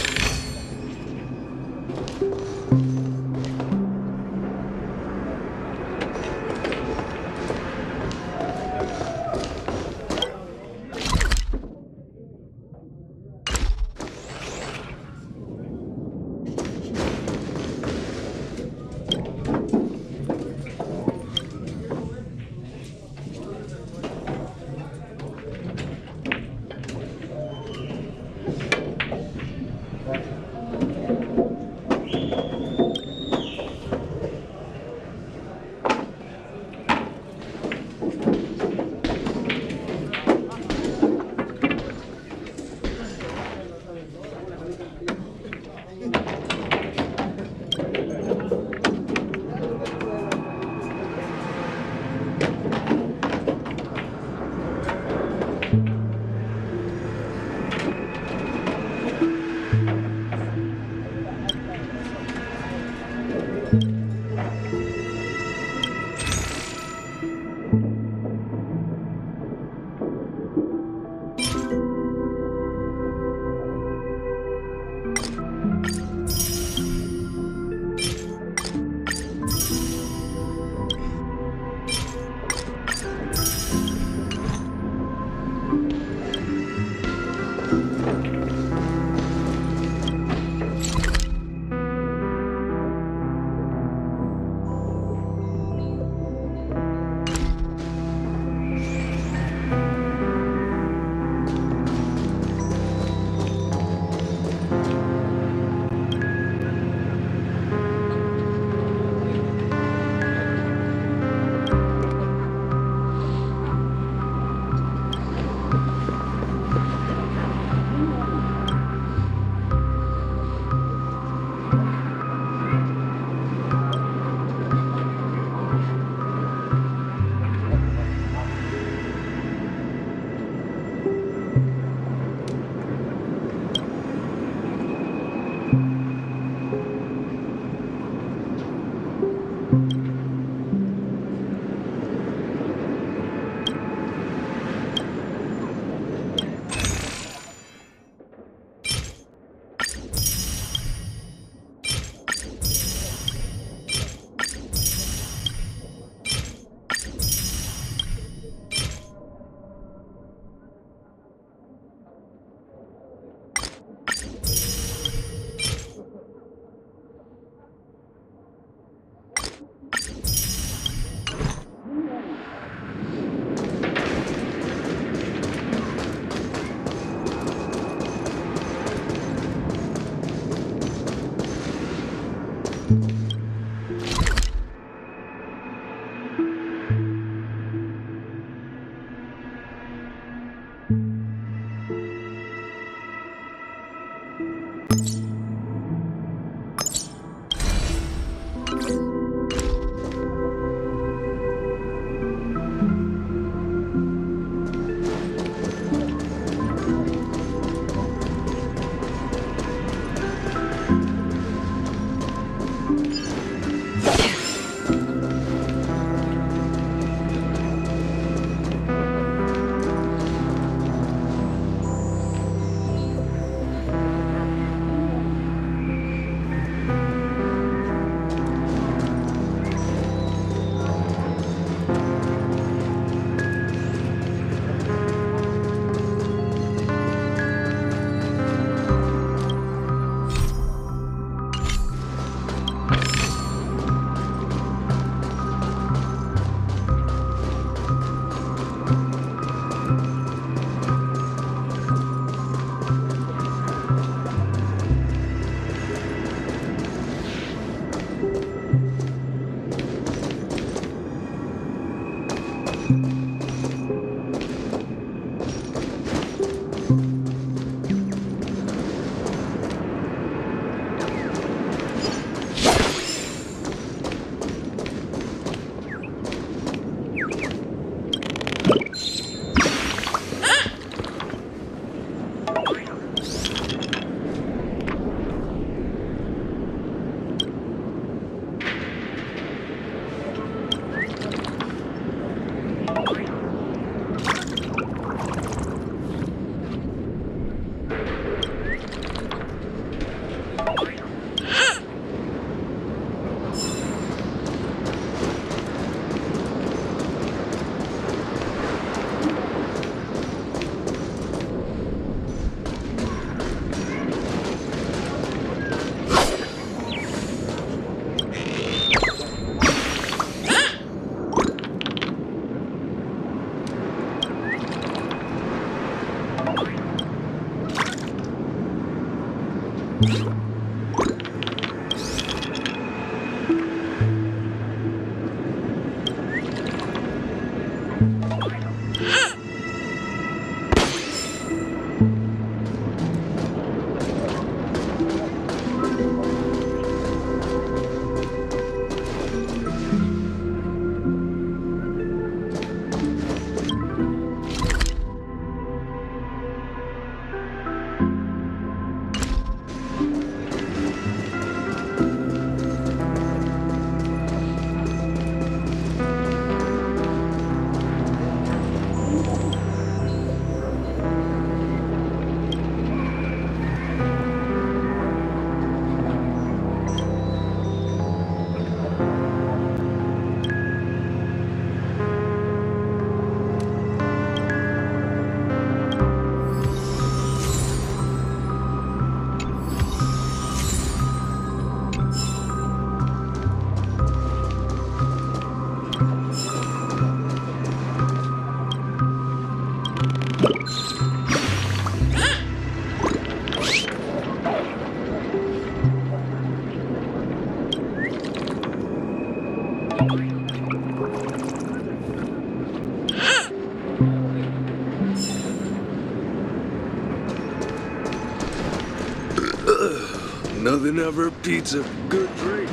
Nothing ever beats a good drink.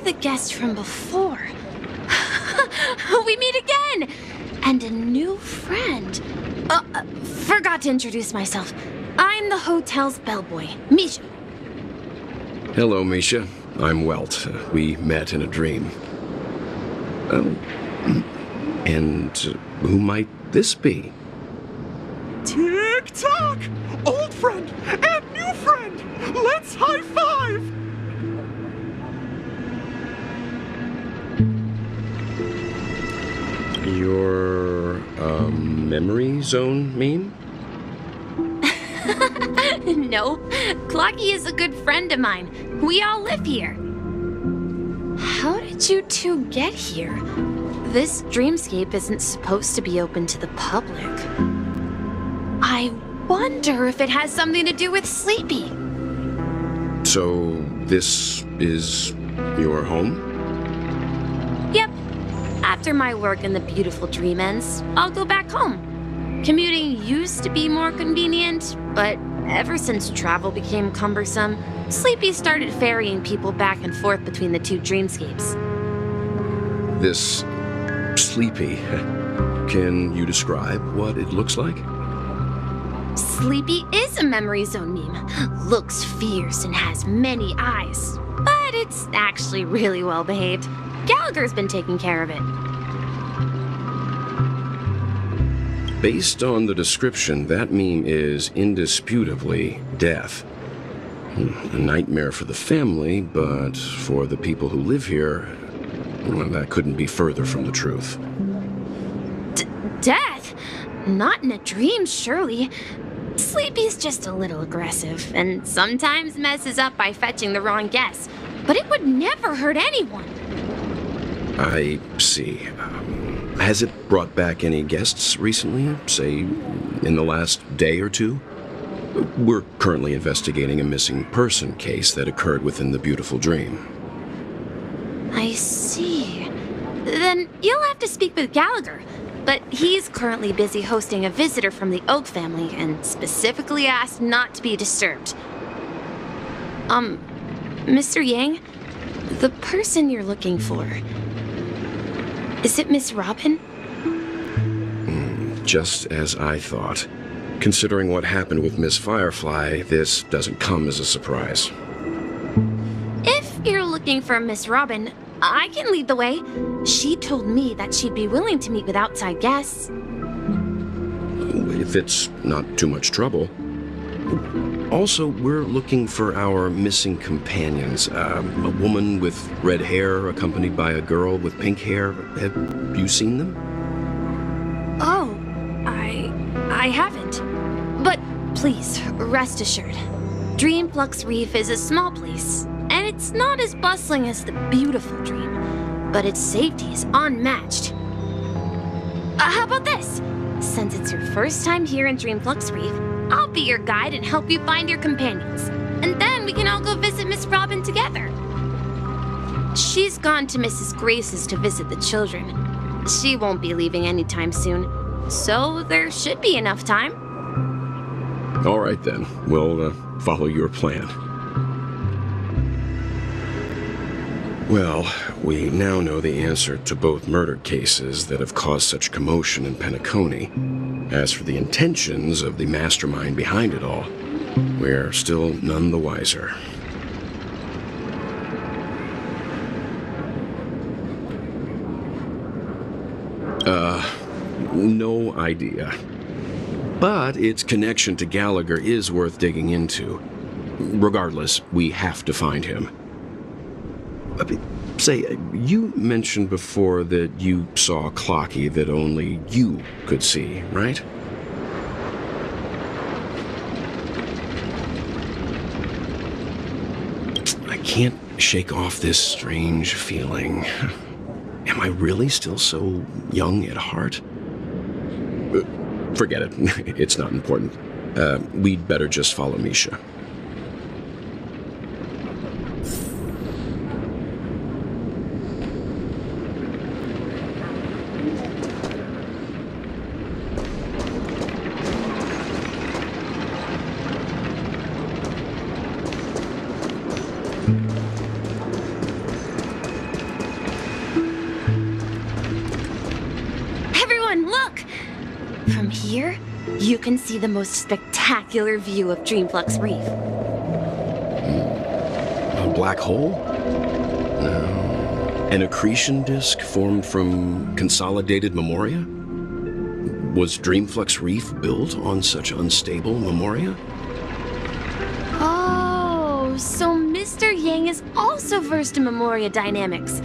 the guest from before. We meet again! And a new friend. Forgot to introduce myself. I'm the hotel's bellboy, Misha. Hello, Misha. I'm Welt. We met in a dream. And who might this be? Tick-tock! Old friend and new friend! Let's high-five! Your, memory zone meme? No, Clocky is a good friend of mine. We all live here. How did you two get here? This dreamscape isn't supposed to be open to the public. I wonder if it has something to do with Sleepy. So, this is your home? Yep. After my work in the beautiful dream ends, I'll go back home. Commuting used to be more convenient, but ever since travel became cumbersome, Sleepy started ferrying people back and forth between the two dreamscapes. This Sleepy. Can you describe what it looks like? Sleepy is a memory zone meme. Looks fierce and has many eyes. But it's actually really well behaved. Gallagher's been taking care of it. Based on the description, that meme is indisputably death. A nightmare for the family, but for the people who live here, well, that couldn't be further from the truth. Death? Not in a dream, surely. Sleepy's just a little aggressive, and sometimes messes up by fetching the wrong guess. But it would never hurt anyone. I see. Has it brought back any guests recently, say, in the last day or two? We're currently investigating a missing person case that occurred within the beautiful dream. I see. Then you'll have to speak with Gallagher. But he's currently busy hosting a visitor from the Oak family and specifically asked not to be disturbed. Mr. Yang, the person you're looking for, is it Miss Robin? Just as I thought. Considering what happened with Miss Firefly, this doesn't come as a surprise. If you're looking for Miss Robin, I can lead the way. She told me that she'd be willing to meet with outside guests. If it's not too much trouble. Also, we're looking for our missing companions. A woman with red hair accompanied by a girl with pink hair. Have you seen them? Oh, I haven't. But please, rest assured. Dreamflux Reef is a small place, and it's not as bustling as the beautiful dream, but its safety is unmatched. How about this? Since it's your first time here in Dreamflux Reef, I'll be your guide and help you find your companions. And then we can all go visit Miss Robin together. She's gone to Mrs. Grace's to visit the children. She won't be leaving anytime soon, so there should be enough time. All right then, we'll follow your plan. Well, we now know the answer to both murder cases that have caused such commotion in Penacony. As for the intentions of the mastermind behind it all, we're still none the wiser. No idea. But its connection to Gallagher is worth digging into. Regardless, we have to find him. Say, you mentioned before that you saw Clocky that only you could see, right? I can't shake off this strange feeling. Am I really still so young at heart? Forget it. It's not important. We'd better just follow Misha. here, you can see the most spectacular view of Dreamflux Reef. A black hole? No. An accretion disk formed from consolidated memoria? Was Dreamflux Reef built on such unstable memoria? Oh, so Mr. Yang is also versed in memoria dynamics.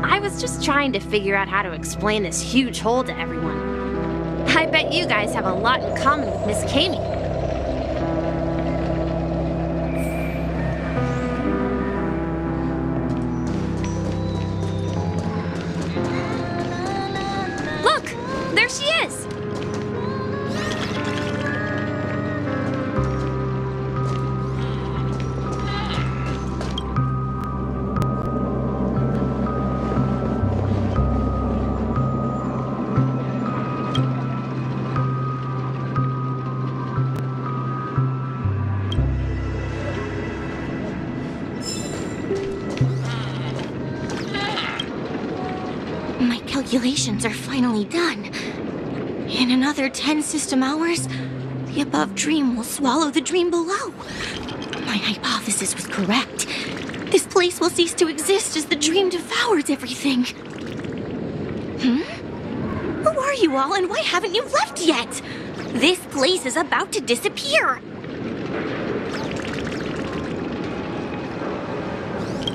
I was just trying to figure out how to explain this huge hole to everyone. I bet you guys have a lot in common with Miss Kami. Look! There she is! My calculations are finally done. In another 10 system hours, the above dream will swallow the dream below. My hypothesis was correct. This place will cease to exist as the dream devours everything. Who are you all, and why haven't you left yet? This place is about to disappear.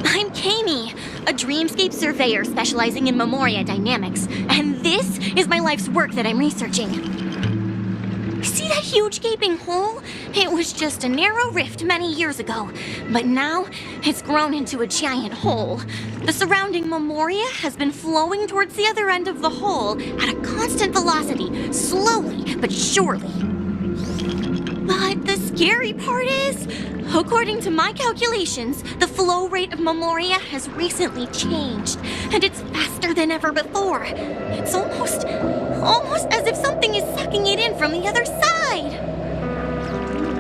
I'm Kami, a dreamscape surveyor specializing in memoria dynamics, and this is my life's work that I'm researching. See that huge gaping hole? It was just a narrow rift many years ago, but now it's grown into a giant hole. The surrounding memoria has been flowing towards the other end of the hole at a constant velocity, slowly but surely. But the scary part is, according to my calculations, the flow rate of memoria has recently changed, and it's faster than ever before. It's almost as if something is sucking it in from the other side.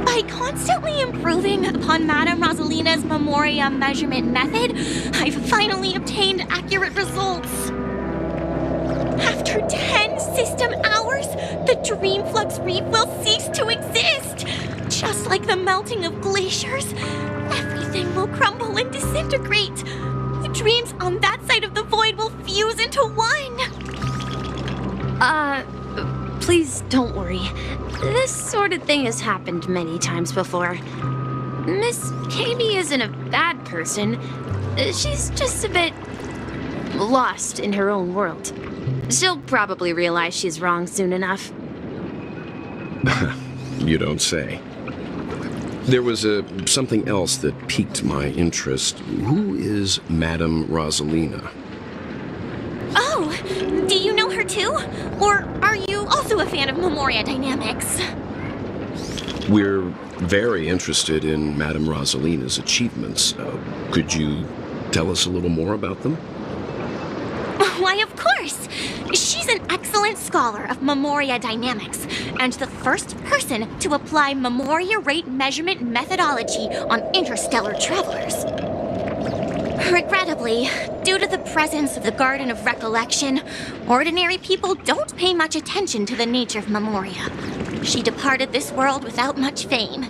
By constantly improving upon Madame Rosalina's memoria measurement method, I've finally obtained accurate results. After 10 system hours, the Dreamflux Reef will cease to exist. Just like the melting of glaciers, everything will crumble and disintegrate. The dreams on that side of the void will fuse into one. Please don't worry. This sort of thing has happened many times before. Miss Kami isn't a bad person. She's just a bit lost in her own world. She'll probably realize she's wrong soon enough. You don't say. There was something else that piqued my interest. Who is Madame Rosalina? Oh, do you know her too? Or are you also a fan of memoria dynamics? We're very interested in Madame Rosalina's achievements. Could you tell us a little more about them? Why, of course! She's an excellent scholar of memoria dynamics, and the first person to apply memoria rate measurement methodology on interstellar travelers. Regrettably, due to the presence of the Garden of Recollection, ordinary people don't pay much attention to the nature of memoria. She departed this world without much fame,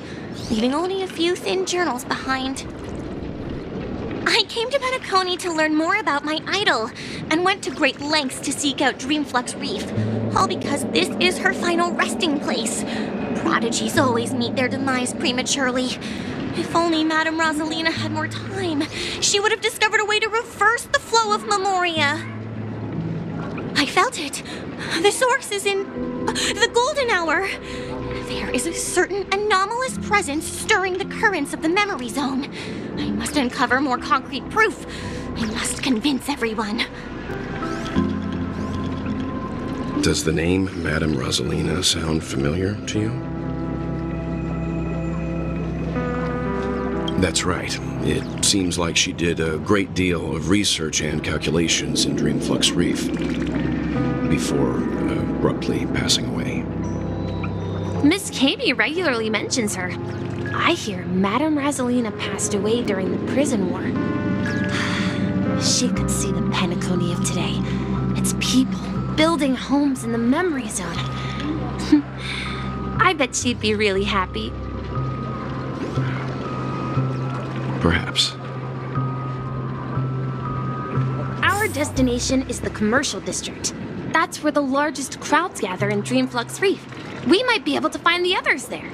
leaving only a few thin journals behind. I came to Penacony to learn more about my idol, and went to great lengths to seek out Dreamflux Reef, all because this is her final resting place. Prodigies always meet their demise prematurely. If only Madame Rosalina had more time, she would have discovered a way to reverse the flow of memoria. I felt it. The source is in the golden hour. There is a certain anomalous presence stirring the currents of the memory zone. I must uncover more concrete proof. I must convince everyone. Does the name Madame Rosalina sound familiar to you? That's right. It seems like she did a great deal of research and calculations in Dreamflux Reef before abruptly passing away. Miss Kami regularly mentions her. I hear Madame Rosalina passed away during the prison war. She could see the Penacony of today. Its people building homes in the memory zone. I bet she'd be really happy. Perhaps. Our destination is the commercial district. That's where the largest crowds gather in Dreamflux Reef. We might be able to find the others there.